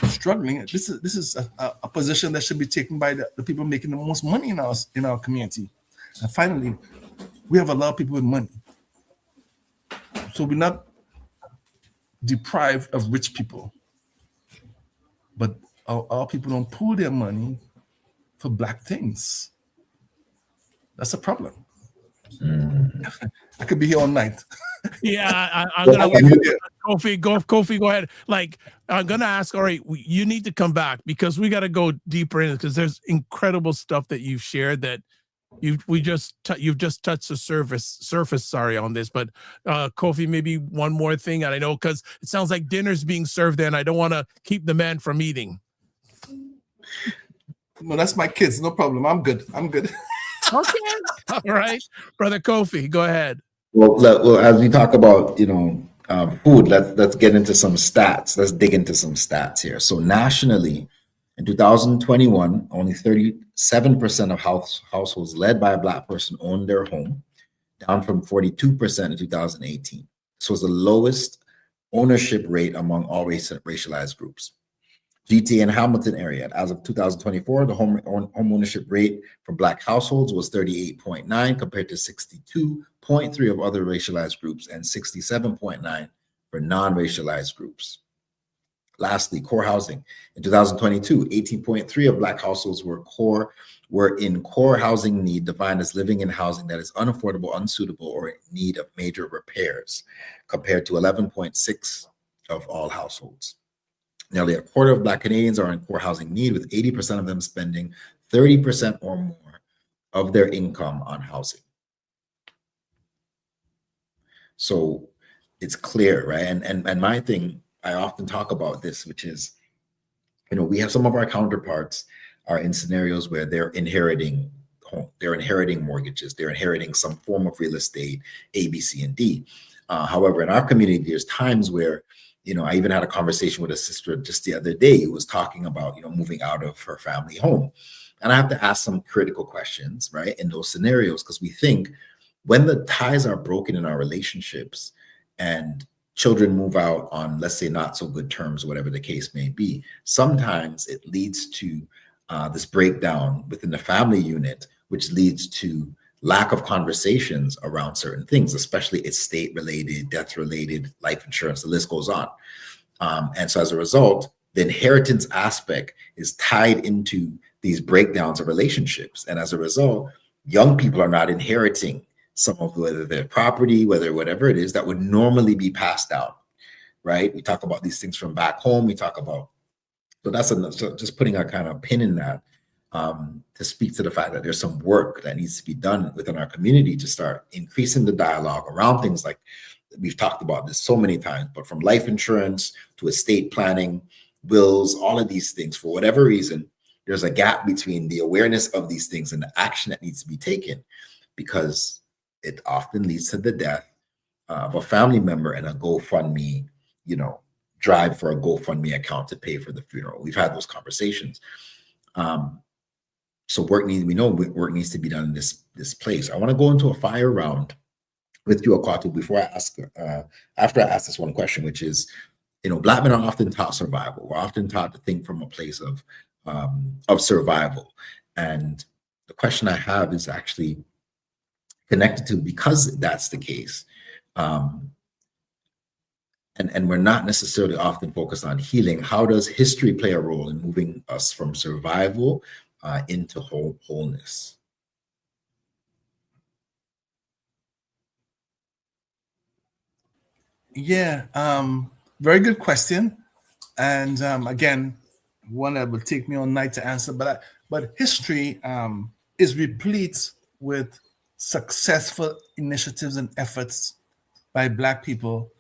struggling. This is a position that should be taken by the people making the most money in our community. And finally, we have a lot of people with money. So we're not deprived of rich people. But our people don't pool their money for black things. That's a problem. I could be here all night. Yeah, I'm gonna wait. Yeah. Kofi, go ahead. Like, I'm gonna ask. All right, you need to come back because we got to go deeper in it because there's incredible stuff that you've shared that you've just touched the surface. Sorry on this, but Kofi, maybe one more thing, and I know because it sounds like dinner's being served there, and I don't want to keep the man from eating. No, that's my kids. No problem. I'm good. Okay, all right, brother Kofi, go ahead. Well, as we talk about, food, let's get into some stats. Let's dig into some stats here. So nationally, in 2021, only 37% of households led by a Black person owned their home, down from 42% in 2018. This was the lowest ownership rate among all racialized groups. GTA and Hamilton area, as of 2024, the home ownership rate for Black households was 38.9 compared to 62.3 of other racialized groups and 67.9 for non-racialized groups. Lastly, core housing. In 2022, 18.3 of Black households were in core housing need, defined as living in housing that is unaffordable, unsuitable, or in need of major repairs, compared to 11.6 of all households. Nearly a quarter of Black Canadians are in core housing need, with 80% of them spending 30% or more of their income on housing. So it's clear, right? And my thing, I often talk about this, which is, we have some of our counterparts are in scenarios where they're inheriting home, they're inheriting mortgages, they're inheriting some form of real estate, A, B, C, and D. However, in our community, there's times where, I even had a conversation with a sister just the other day who was talking about, moving out of her family home. And I have to ask some critical questions, right, in those scenarios, because we think when the ties are broken in our relationships and children move out on, let's say, not so good terms, whatever the case may be, sometimes it leads to this breakdown within the family unit, which leads to lack of conversations around certain things, especially estate-related, death-related, life insurance, the list goes on. And so as a result, the inheritance aspect is tied into these breakdowns of relationships. And as a result, young people are not inheriting some of whether their property, whatever it is that would normally be passed down, right? We talk about these things from back home. We talk about, so that's just putting a kind of pin in that. To speak to the fact that there's some work that needs to be done within our community to start increasing the dialogue around things like, we've talked about this so many times, but from life insurance to estate planning, wills, all of these things, for whatever reason, there's a gap between the awareness of these things and the action that needs to be taken, because it often leads to the death of a family member and a GoFundMe, drive for a GoFundMe account to pay for the funeral. We've had those conversations. So work needs to be done in this place. I want to go into a fire round with you, Akwaatu, before I ask, after I ask this one question, which is, Black men are often taught survival. We're often taught to think from a place of survival. And the question I have is actually connected to, because that's the case, and we're not necessarily often focused on healing. How does history play a role in moving us from survival into wholeness? Yeah, very good question. And again, one that will take me all night to answer, but history is replete with successful initiatives and efforts by Black people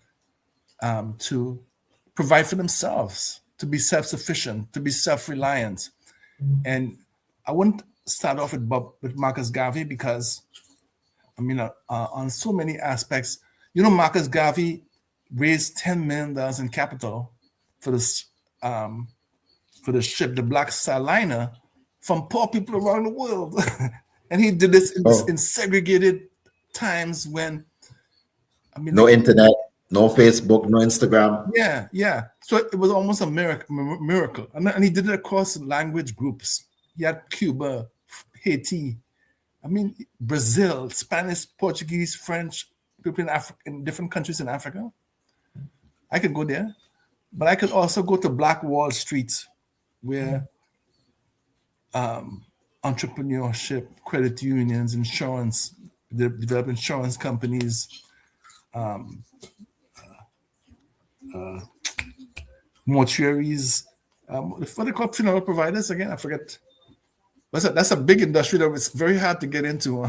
to provide for themselves, to be self-sufficient, to be self-reliant. And I wouldn't start off with Marcus Garvey, because on so many aspects, Marcus Garvey raised $10 million in capital for this for the ship, the Black Star Liner, from poor people around the world. And he did this in segregated times when no internet, no Facebook, no Instagram. Yeah. So it was almost a miracle. And he did it across language groups. He had Cuba, Haiti, Brazil, Spanish, Portuguese, French, people in Africa, in different countries in Africa. I could go there, but I could also go to Black Wall Street, where entrepreneurship, credit unions, insurance, develop insurance companies, mortuaries, what they call funeral providers again. I forget. That's a big industry that it's very hard to get into.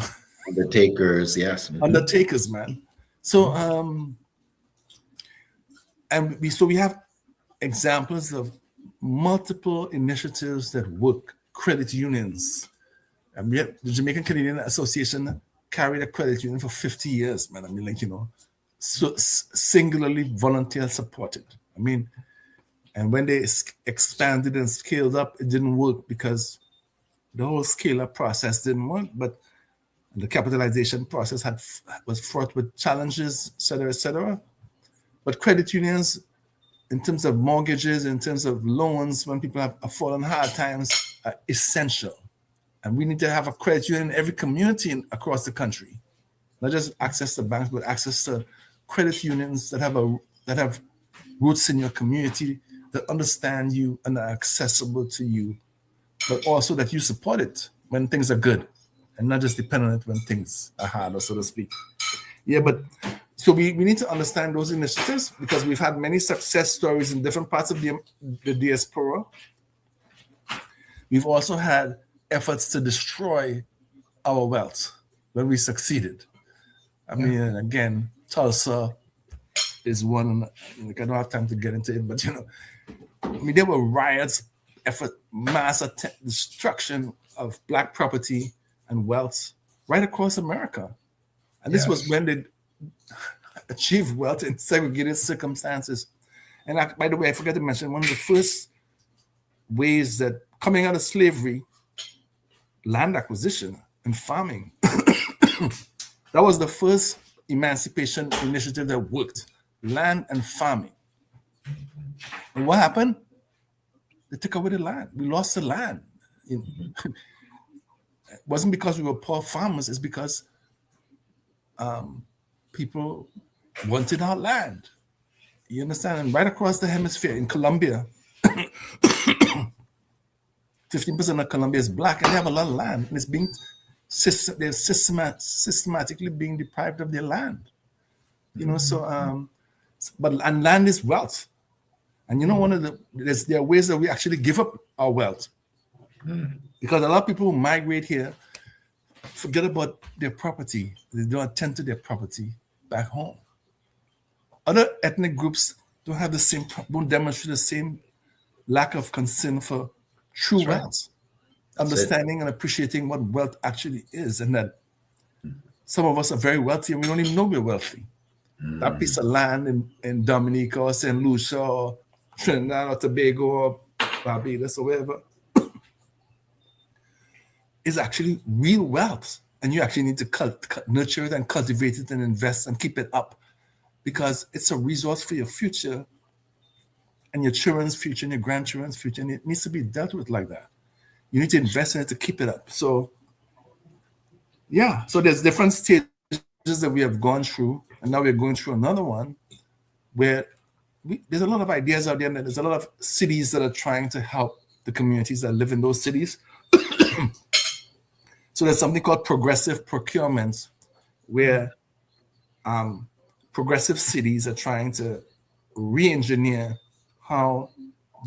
Undertakers, yes. Undertakers, man. So we have examples of multiple initiatives that work. Credit unions. And we have the Jamaican Canadian Association carried a credit union for 50 years, man. I mean, like, so singularly volunteer supported. I mean, and when they expanded and scaled up, it didn't work because the whole scale-up process didn't work, but the capitalization process was fraught with challenges, et cetera, et cetera. But credit unions, in terms of mortgages, in terms of loans, when people have fallen hard times, are essential. And we need to have a credit union in every community across the country. Not just access to banks, but access to credit unions that have roots in your community, that understand you and are accessible to you, but also that you support it when things are good and not just depend on it when things are hard, or so to speak. Yeah, but so we need to understand those initiatives because we've had many success stories in different parts of the diaspora. We've also had efforts to destroy our wealth when we succeeded. I mean, again, Tulsa is one. I don't have time to get into it, but there were riots, mass destruction of Black property and wealth right across America, and this was when they achieved wealth in segregated circumstances. And by the way, I forgot to mention one of the first ways that coming out of slavery, land acquisition and farming. That was the first emancipation initiative that worked, land and farming. And what happened? They took away the land. We lost the land. It wasn't because we were poor farmers, it's because people wanted our land. You understand? And right across the hemisphere in Colombia, 15% of Colombia is Black, and they have a lot of land, and it's being they're systematically being deprived of their land. But land is wealth, and there are ways that we actually give up our wealth, because a lot of people who migrate here forget about their property. They don't attend to their property back home. Other ethnic groups don't demonstrate the same lack of concern for true wealth, understanding and appreciating what wealth actually is, and that some of us are very wealthy and we don't even know we're wealthy. That piece of land in Dominica or St. Lucia or Trinidad or Tobago or Barbados or wherever is actually real wealth, and you actually need to nurture it and cultivate it and invest and keep it up, because it's a resource for your future and your children's future and your grandchildren's future, and it needs to be dealt with like that. You need to invest in it to keep it up. So there's different stages that we have gone through, and now we're going through another one where there's a lot of ideas out there, and there's a lot of cities that are trying to help the communities that live in those cities. So there's something called progressive procurement, where progressive cities are trying to re-engineer how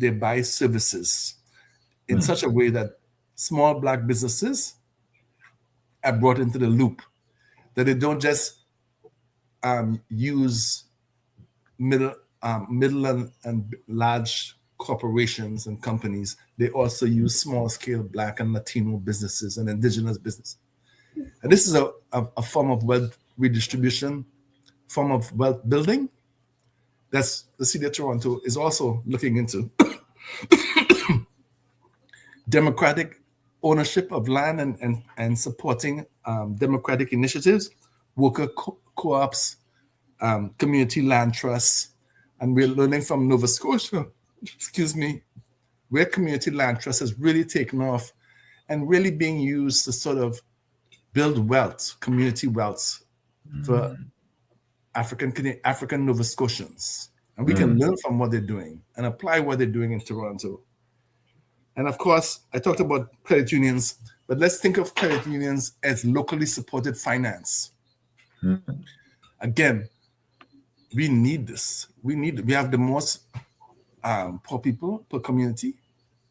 they buy services in such a way that small Black businesses are brought into the loop, that they don't just use middle and large corporations and companies. They also use small-scale Black and Latino businesses and indigenous business. And this is a form of wealth redistribution, form of wealth building. That's the city of Toronto is also looking into. Democratic ownership of land and supporting democratic initiatives, worker co-ops, community land trusts. And we're learning from Nova Scotia, where community land trust has really taken off and really being used to sort of build wealth, community wealth for African Nova Scotians. And we can learn from what they're doing and apply what they're doing in Toronto. And of course, I talked about credit unions, but let's think of credit unions as locally supported finance. Again, we need this. We have the most poor people per community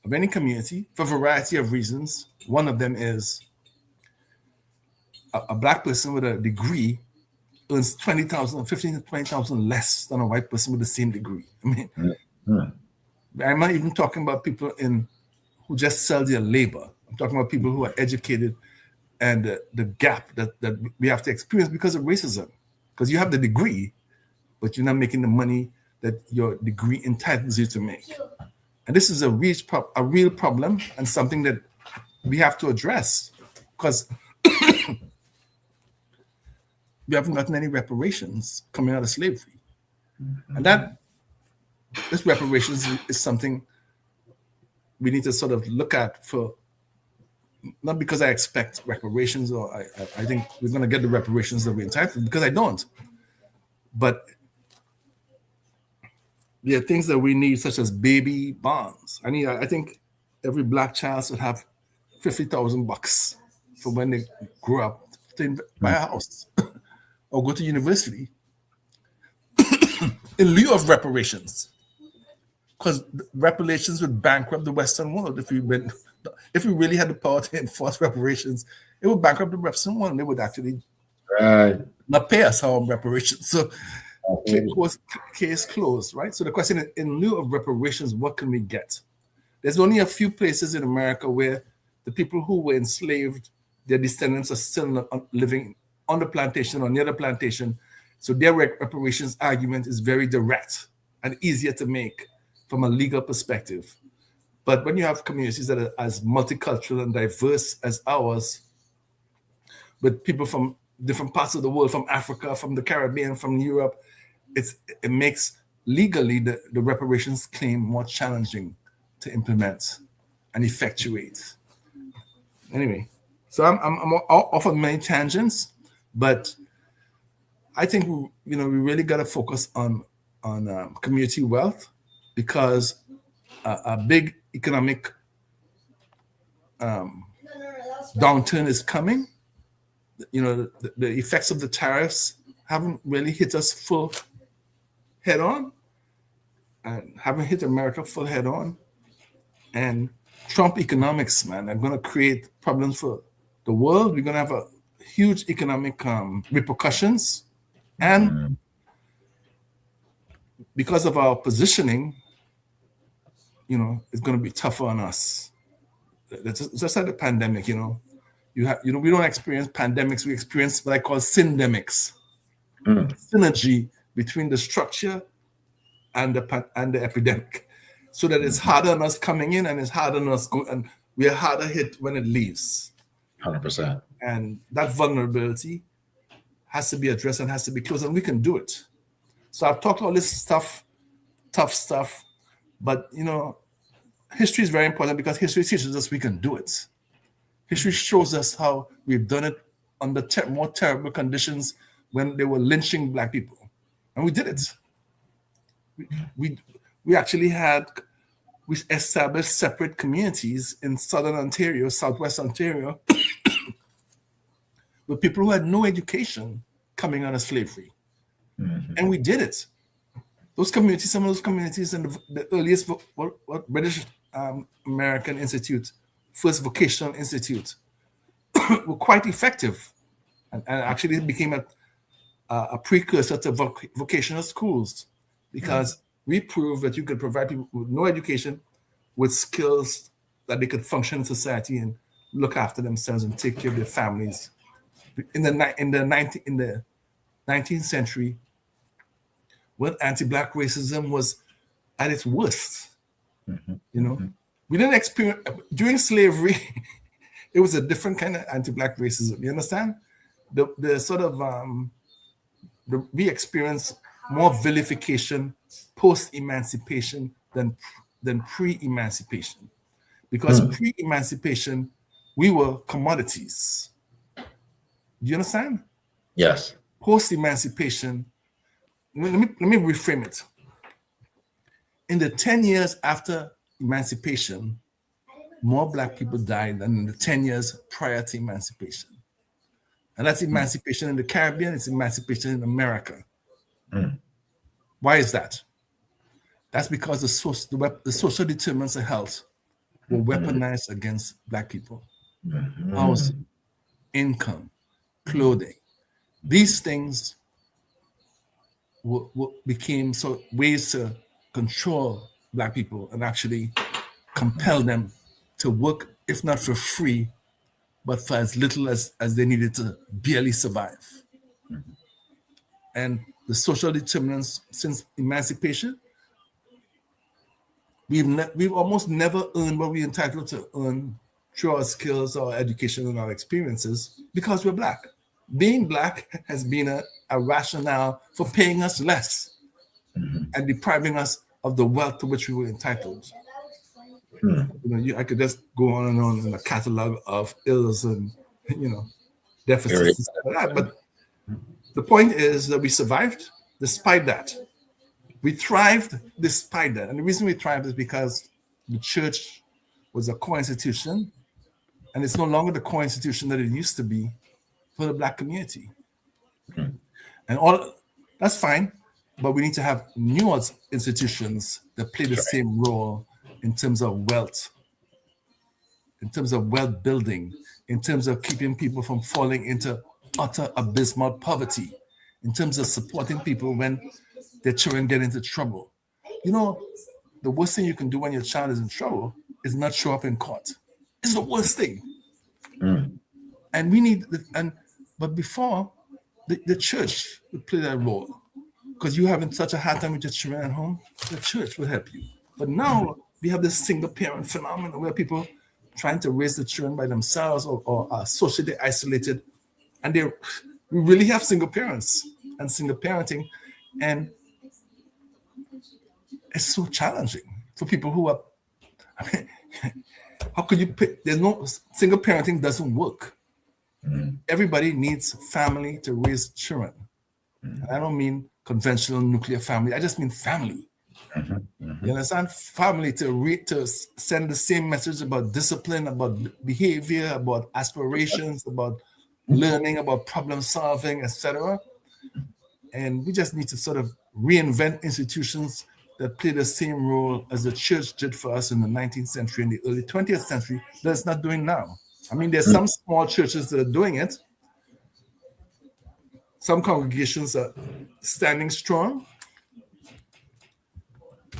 of any community for a variety of reasons. One of them is a black person with a degree earns 20,000, 15 to 20,000 less than a white person with the same degree. I mean, I'm not even talking about people who just sell their labor. I'm talking about people who are educated, and the gap that we have to experience because of racism. Because you have the degree, but you're not making the money that your degree entitles you to make. And this is a real problem, and something that we have to address, because we haven't gotten any reparations coming out of slavery. And this reparations is something we need to sort of look at, for not because I expect reparations or I think we're going to get the reparations that we're entitled, because I don't. But there are things that we need, such as baby bonds. I think every black child should have $50,000 for when they grow up to buy a house or go to university in lieu of reparations. Because reparations would bankrupt the Western world if we really had the power to enforce reparations. It would bankrupt the Western world. They would actually not pay us our reparations. So, case closed, right? So the question is, in lieu of reparations, what can we get? There's only a few places in America where the people who were enslaved, their descendants are still living on the plantation or near the plantation. So their reparations argument is very direct and easier to make from a legal perspective. But when you have communities that are as multicultural and diverse as ours, with people from different parts of the world, from Africa, from the Caribbean, from Europe, it makes legally the reparations claim more challenging to implement and effectuate. Anyway, so I'm off on many tangents, but I think we really got to focus on community wealth, because a big economic downturn is coming. The effects of the tariffs haven't really hit us full head on, and haven't hit America full head on. And Trump economics, man, are going to create problems for the world. We're going to have a huge economic repercussions. And because of our positioning, it's going to be tougher on us. It's just like the pandemic, we don't experience pandemics. We experience what I call syndemics. Synergy between the structure and the epidemic, so that it's harder on us coming in and it's harder on us going, and we are harder hit when it leaves. 100%. And that vulnerability has to be addressed and has to be closed, and we can do it. So I've talked all this stuff, tough stuff, but history is very important, because history teaches us we can do it. History shows us how we've done it under more terrible conditions when they were lynching Black people, and we did it. We actually we established separate communities in Southern Ontario, Southwest Ontario, with people who had no education coming out of slavery. And we did it. Those communities, some of those communities in the earliest what British American Institute, first vocational institute, were quite effective, and actually became a precursor to vocational schools, because we proved that you could provide people with no education with skills that they could function in society and look after themselves and take care of their families. In the 19th century, when anti-Black racism was at its worst, we didn't experience during slavery. It was a different kind of anti-Black racism. You understand? The sort of we experienced more vilification post-emancipation than pre-emancipation, because pre-emancipation we were commodities. Do you understand? Yes. Post-emancipation, let me reframe it. In the 10 years after emancipation, more Black people died than in the 10 years prior to emancipation. And that's emancipation in the Caribbean, it's emancipation in America. Why is that? That's because the social determinants of health were weaponized against Black people. Housing, income, clothing. These things became ways to control Black people and actually compel them to work, if not for free, but for as little as they needed to barely survive. And the social determinants since emancipation, we've almost never earned what we're entitled to earn through our skills, our education, and our experiences because we're Black. Being Black has been a rationale for paying us less and depriving us of the wealth to which we were entitled. I could just go on and on in a catalog of ills and deficits and stuff like that. But the point is that we survived despite that. We thrived despite that. And the reason we thrived is because the church was a core institution, and it's no longer the core institution that it used to be for the Black community. And all that's fine, but we need to have new institutions that play the same role in terms of wealth, in terms of wealth building, in terms of keeping people from falling into utter abysmal poverty, in terms of supporting people when their children get into trouble. The worst thing you can do when your child is in trouble is not show up in court. It's the worst thing. And we need, but before, the church would play that role. Because you having such a hard time with your children at home, the church will help you. But now we have this single parent phenomenon where people trying to raise the children by themselves or are socially isolated. And we really have single parents and single parenting. And it's so challenging for people who are, how could you pick? There's no, single parenting doesn't work. Everybody needs family to raise children. And I don't mean conventional nuclear family. I just mean family. You understand? Family to send the same message about discipline, about behavior, about aspirations, about learning, about problem solving, etc. And we just need to sort of reinvent institutions that play the same role as the church did for us in the 19th century and the early 20th century that it's not doing now. I mean, there's some small churches that are doing it. Some congregations are standing strong.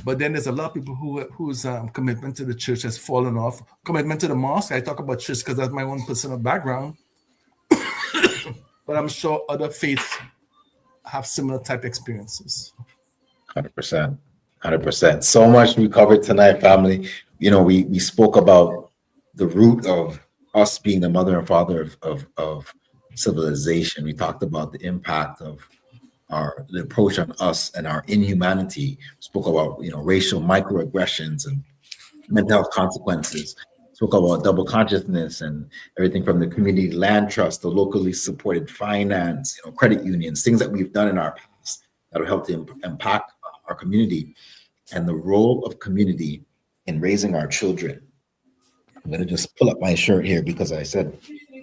But then there's a lot of people whose commitment to the church has fallen off. Commitment to the mosque. I talk about church because that's my own personal background. But I'm sure other faiths have similar type experiences. 100%. 100%. So much we covered tonight, family. We spoke about the root of us being the mother and father of civilization. We talked about the impact of the approach on us and our inhumanity. We spoke about racial microaggressions and mental health consequences. We spoke about double consciousness and everything from the community land trust, the locally supported finance, credit unions, things that we've done in our past that have helped to impact our community, and the role of community in raising our children. I'm going to just pull up my shirt here because I said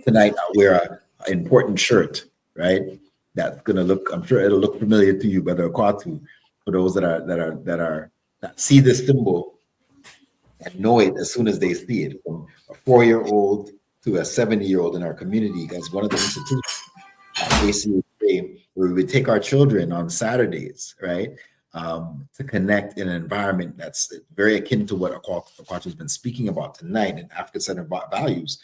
tonight I'll wear an important shirt, right? That's going to look, I'm sure it'll look familiar to you, Brother Akwaatu, for those that see this symbol and know it as soon as they see it, from a 4-year-old to a 70-year-old in our community. That's one of the institutions ACHA, where we would take our children on Saturdays, right? To connect in an environment that's very akin to what Akwaatu has been speaking about tonight in African-centered values.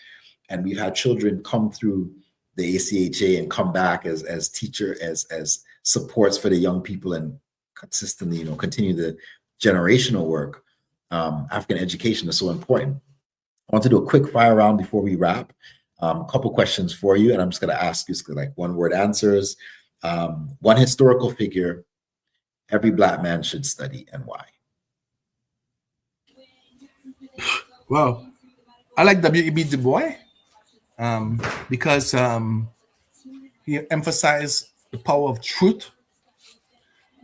And we've had children come through the ACHA and come back as teacher, as supports for the young people, and consistently, continue the generational work. African education is so important. I want to do a quick fire round before we wrap. A couple questions for you, and I'm just going to ask you like one-word answers. One historical figure every Black man should study, and why? Well, I like W.E.B. Du Bois because he emphasized the power of truth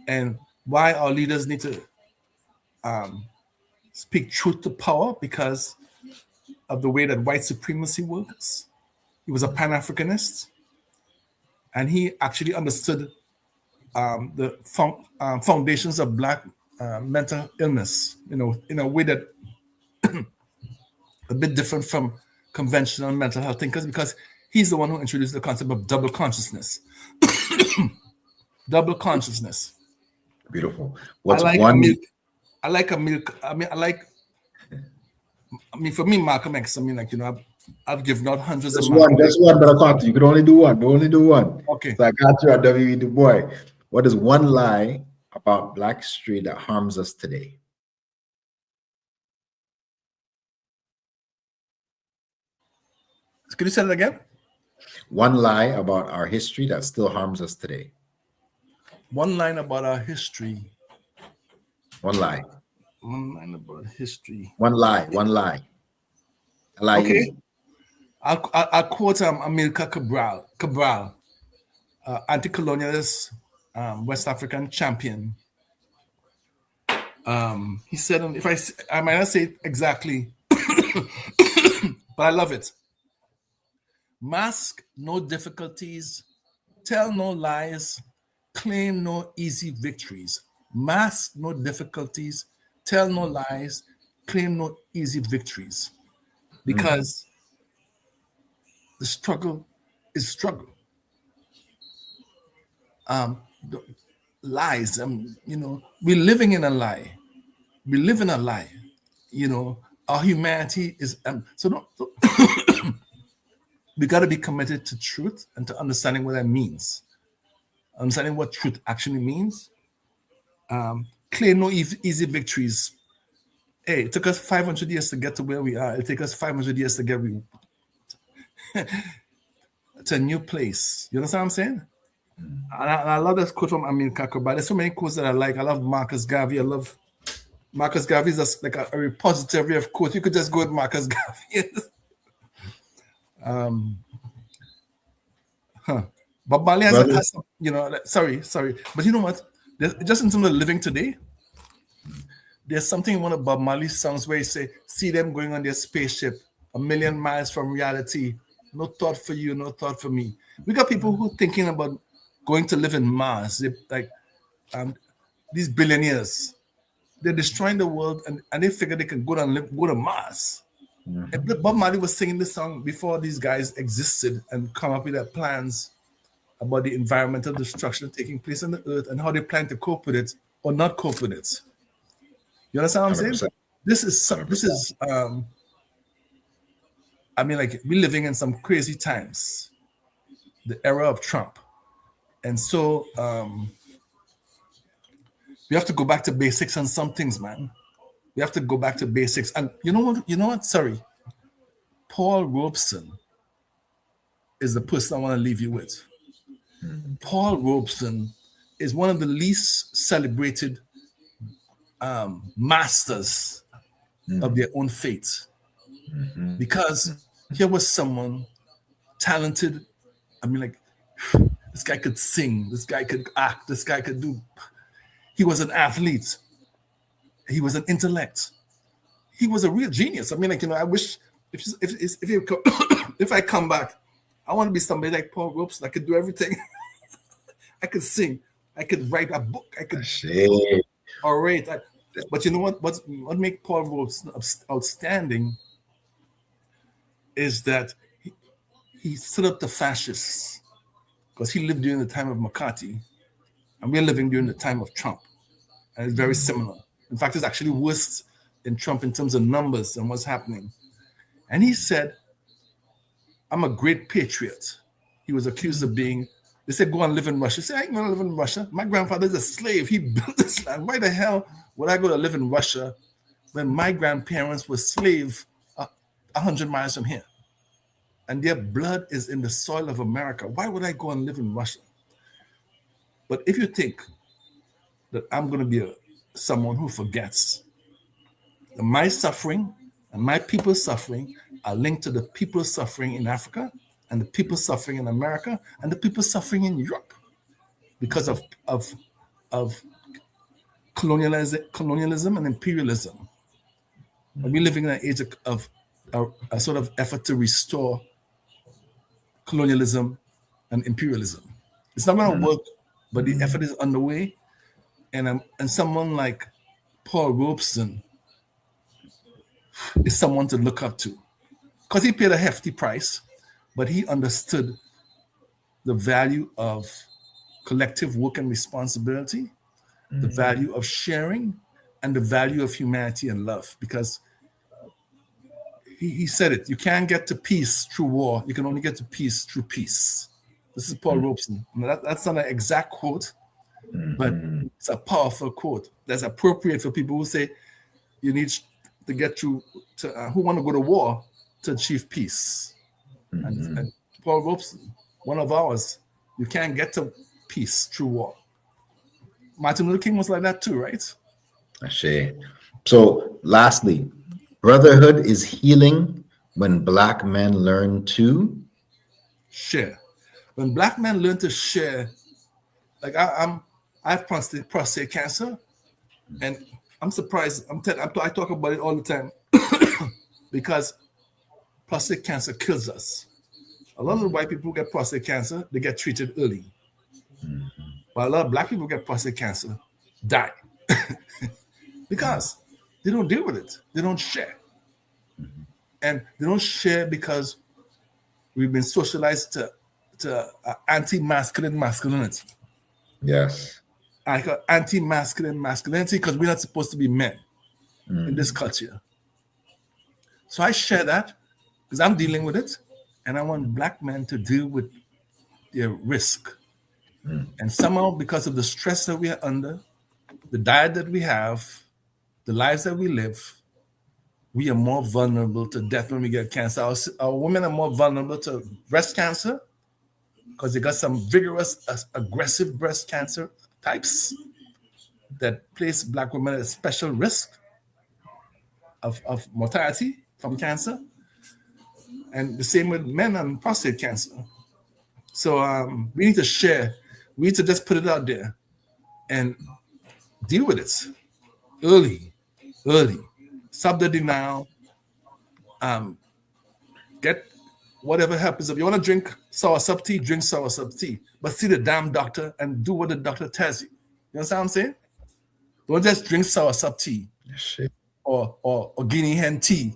and why our leaders need to speak truth to power, because of the way that white supremacy works. He was a Pan-Africanist, and he actually understood foundations of Black mental illness, in a way that a bit different from conventional mental health thinkers, because he's the one who introduced the concept of double consciousness. Double consciousness. Beautiful. For me, Malcolm X, I've given out hundreds Just of one, but I can't. You can only do one. Only do one. Okay. So I got you at W.E. Du Bois. What is one lie about Black history that harms us today? Can you say that again? One lie about our history that still harms us today. One line about our history. One lie. One line about history. One lie. One lie. A lie. Okay. Easy. I'll quote Amilcar Cabral, anti-colonialist, West African champion. He said, I might not say it exactly, but I love it. Mask no difficulties, tell no lies, claim no easy victories. Mask no difficulties, tell no lies, claim no easy victories. Because the struggle is struggle. The lies, we're living in a lie. We live in a lie. Our humanity is we got to be committed to truth and to understanding what that means. Understanding what truth actually means. Claim no easy victories. Hey, it took us 500 years to get to where we are. It'll take us 500 years to get to a new place. You understand what I'm saying? And I love this quote from Amilcar Cabral. There's so many quotes that I like. I love Marcus Garvey. I love Marcus Garvey is just like a repository of quotes. You could just go with Marcus Garvey. Bob Marley has some, sorry. But you know what? Just in terms of living today, there's something in one of Bob Marley's songs where he say, see them going on their spaceship, 1,000,000 miles from reality. No thought for you, no thought for me. We got people who thinking about going to live in Mars. These billionaires, they're destroying the world, and they figure they can go to Mars. Mm-hmm. Bob Marley was singing this song before these guys existed and come up with their plans about the environmental destruction taking place on the earth and how they plan to cope with it or not cope with it. You understand what I'm 100%. saying? This is we're living in some crazy times, the era of Trump. And so we have to go back to basics on some things, man. We have to go back to basics. And you know what? Sorry. Paul Robeson is the person I want to leave you with. Mm-hmm. Paul Robeson is one of the least celebrated masters of their own fate. Mm-hmm. Because here was someone talented. This guy could sing, this guy could act, this guy could do. He was an athlete. He was an intellect. He was a real genius. I wish if I come back, I want to be somebody like Paul Robeson. I could do everything. I could sing. I could write a book. I could orate. But you know what makes Paul Robeson outstanding is that he stood up to fascists, because he lived during the time of McCarthy, and we're living during the time of Trump. And it's very similar. In fact, it's actually worse in Trump in terms of numbers and what's happening. And he said, I'm a great patriot. He was accused of being, they said, go and live in Russia. He said, I ain't going to live in Russia. My grandfather's a slave. He built this land. Why the hell would I go to live in Russia when my grandparents were slaves 100 miles from here? And their blood is in the soil of America. Why would I go and live in Russia? But if you think that I'm going to be someone who forgets that my suffering and my people's suffering are linked to the people's suffering in Africa and the people suffering in America and the people suffering in Europe because of colonialism and imperialism. And we're living in an age of a sort of effort to restore colonialism and imperialism. It's not going to work but the effort is underway. And someone like Paul Robeson is someone to look up to, because he paid a hefty price, but he understood the value of collective work and responsibility, the value of sharing, and the value of humanity and love. Because he said it, you can't get to peace through war. You can only get to peace through peace. This is Paul Robeson. That's not an exact quote, but it's a powerful quote that's appropriate for people who say you need to get through to who want to go to war to achieve peace. And Paul Robeson, one of ours, you can't get to peace through war. Martin Luther King was like that too, right? So lastly, brotherhood is healing when Black men learn to share. When Black men learn to share, like I have prostate cancer, and I'm surprised. I talk about it all the time because prostate cancer kills us. A lot of the white people who get prostate cancer, they get treated early. But a lot of Black people who get prostate cancer die because they don't deal with it. They don't share. And they don't share because we've been socialized to anti-masculine masculinity. Yes. I call anti-masculine masculinity because we're not supposed to be men in this culture. So I share that because I'm dealing with it, and I want Black men to deal with their risk. And somehow, because of the stress that we are under, the diet that we have, the lives that we live, we are more vulnerable to death when we get cancer. Our women are more vulnerable to breast cancer because they got some vigorous, aggressive breast cancer types that place Black women at a special risk of mortality from cancer. And the same with men and prostate cancer. So we need to share. We need to just put it out there and deal with it early. Stop the denial. Get whatever happens. If you want to drink soursop tea, drink soursop tea. But see the damn doctor and do what the doctor tells you. You understand what I'm saying? Don't just drink soursop tea or guinea hen tea.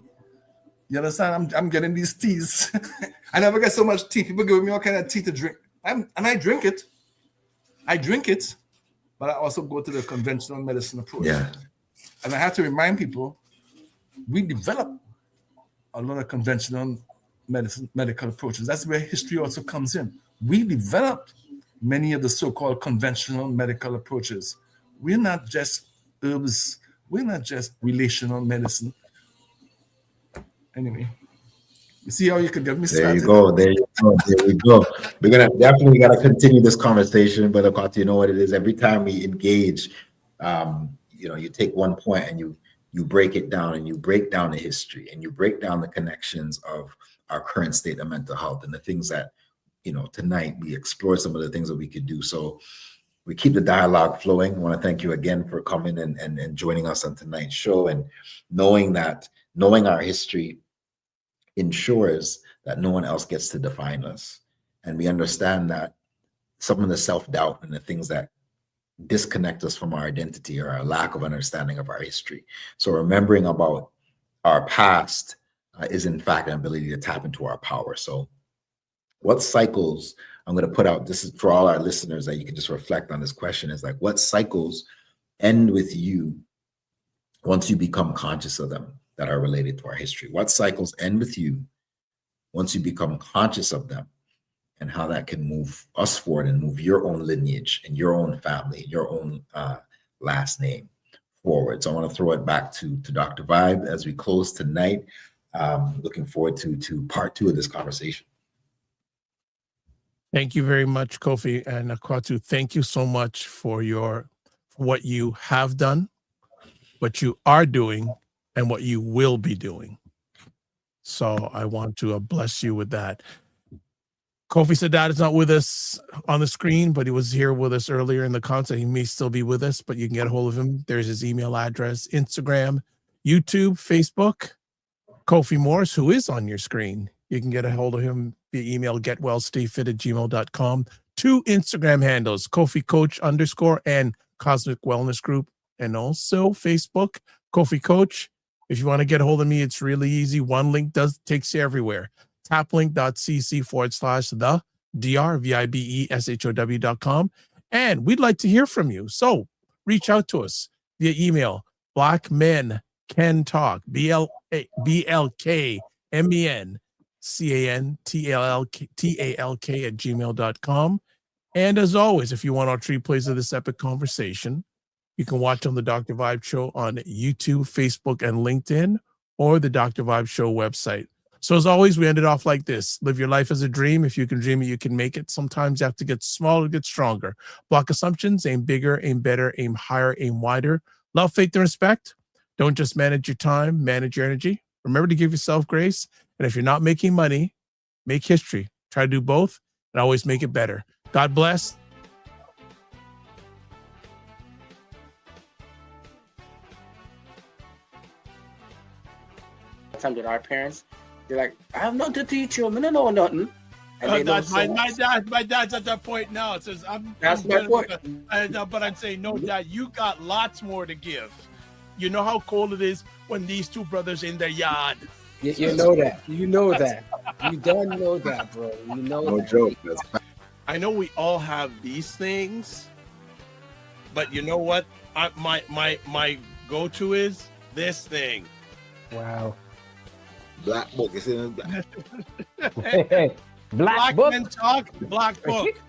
You understand? I'm getting these teas. I never get so much tea. People give me all kind of tea to drink. And I drink it. But I also go to the conventional medicine approach. Yeah. And I have to remind people, we develop a lot of conventional medical approaches. That's where history also comes in. We developed many of the so-called conventional medical approaches. We're not just herbs. We're not just relational medicine. Anyway, you see how you can get me started? There we go. We're gonna definitely continue this conversation, but Akwaatu, you know what it is. Every time we engage, you take one point and you break it down, and you break down the history, and you break down the connections of our current state of mental health and the things that, tonight we explore some of the things that we could do. So we keep the dialogue flowing. I want to thank you again for coming and joining us on tonight's show, and knowing our history ensures that no one else gets to define us. And we understand that some of the self-doubt and the things that disconnect us from our identity or our lack of understanding of our history. So remembering about our past is in fact an ability to tap into our power. So what cycles, I'm going to put out, this is for all our listeners that you can just reflect on this question, is like, what cycles end with you once you become conscious of them that are related to our history? What cycles end with you once you become conscious of them, and how that can move us forward and move your own lineage and your own family, your own last name forward. So I want to throw it back to Dr. Vibe as we close tonight. Looking forward to part 2 of this conversation. Thank you very much, Kofi and Akwaatu. Thank you so much for what you have done, what you are doing, and what you will be doing. So I want to bless you with that. Kofi Sadat is not with us on the screen, but he was here with us earlier in the concert. He may still be with us, but you can get a hold of him. There's his email address, Instagram, YouTube, Facebook. Kofi Morris, who is on your screen, you can get a hold of him via email, getwellstayfit@gmail.com. 2 Instagram handles, Kofi Coach _ and Cosmic Wellness Group, and also Facebook, Kofi Coach. If you want to get a hold of me, it's really easy. One link takes you everywhere. taplink.cc/the drvibeshow.com. And we'd like to hear from you. So reach out to us via email, Black Men Can Talk, BLKMEN CANTALK @gmail.com. And as always, if you want our replays of this epic conversation, you can watch on the Dr. Vibe Show on YouTube, Facebook, and LinkedIn, or the Dr. Vibe Show website. So as always, we end it off like this. Live your life as a dream. If you can dream it, you can make it. Sometimes you have to get smaller to get stronger. Block assumptions, aim bigger, aim better, aim higher, aim wider. Love, faith, and respect. Don't just manage your time, manage your energy. Remember to give yourself grace. And if you're not making money, make history. Try to do both and always make it better. God bless. Time that our parents, they're like, I have nothing to teach you. I don't know nothing. And they know so my dad's at that point now. It says, That's my point. But I'm saying, no, Dad, you got lots more to give. You know how cold it is when these 2 brothers in their yard. You know that. You know that. You don't know that, bro. You know No that. joke. I know we all have these things, but you know what? My go-to is this thing. Wow. Black book. You see that? Black book. Men Talk, Black Book.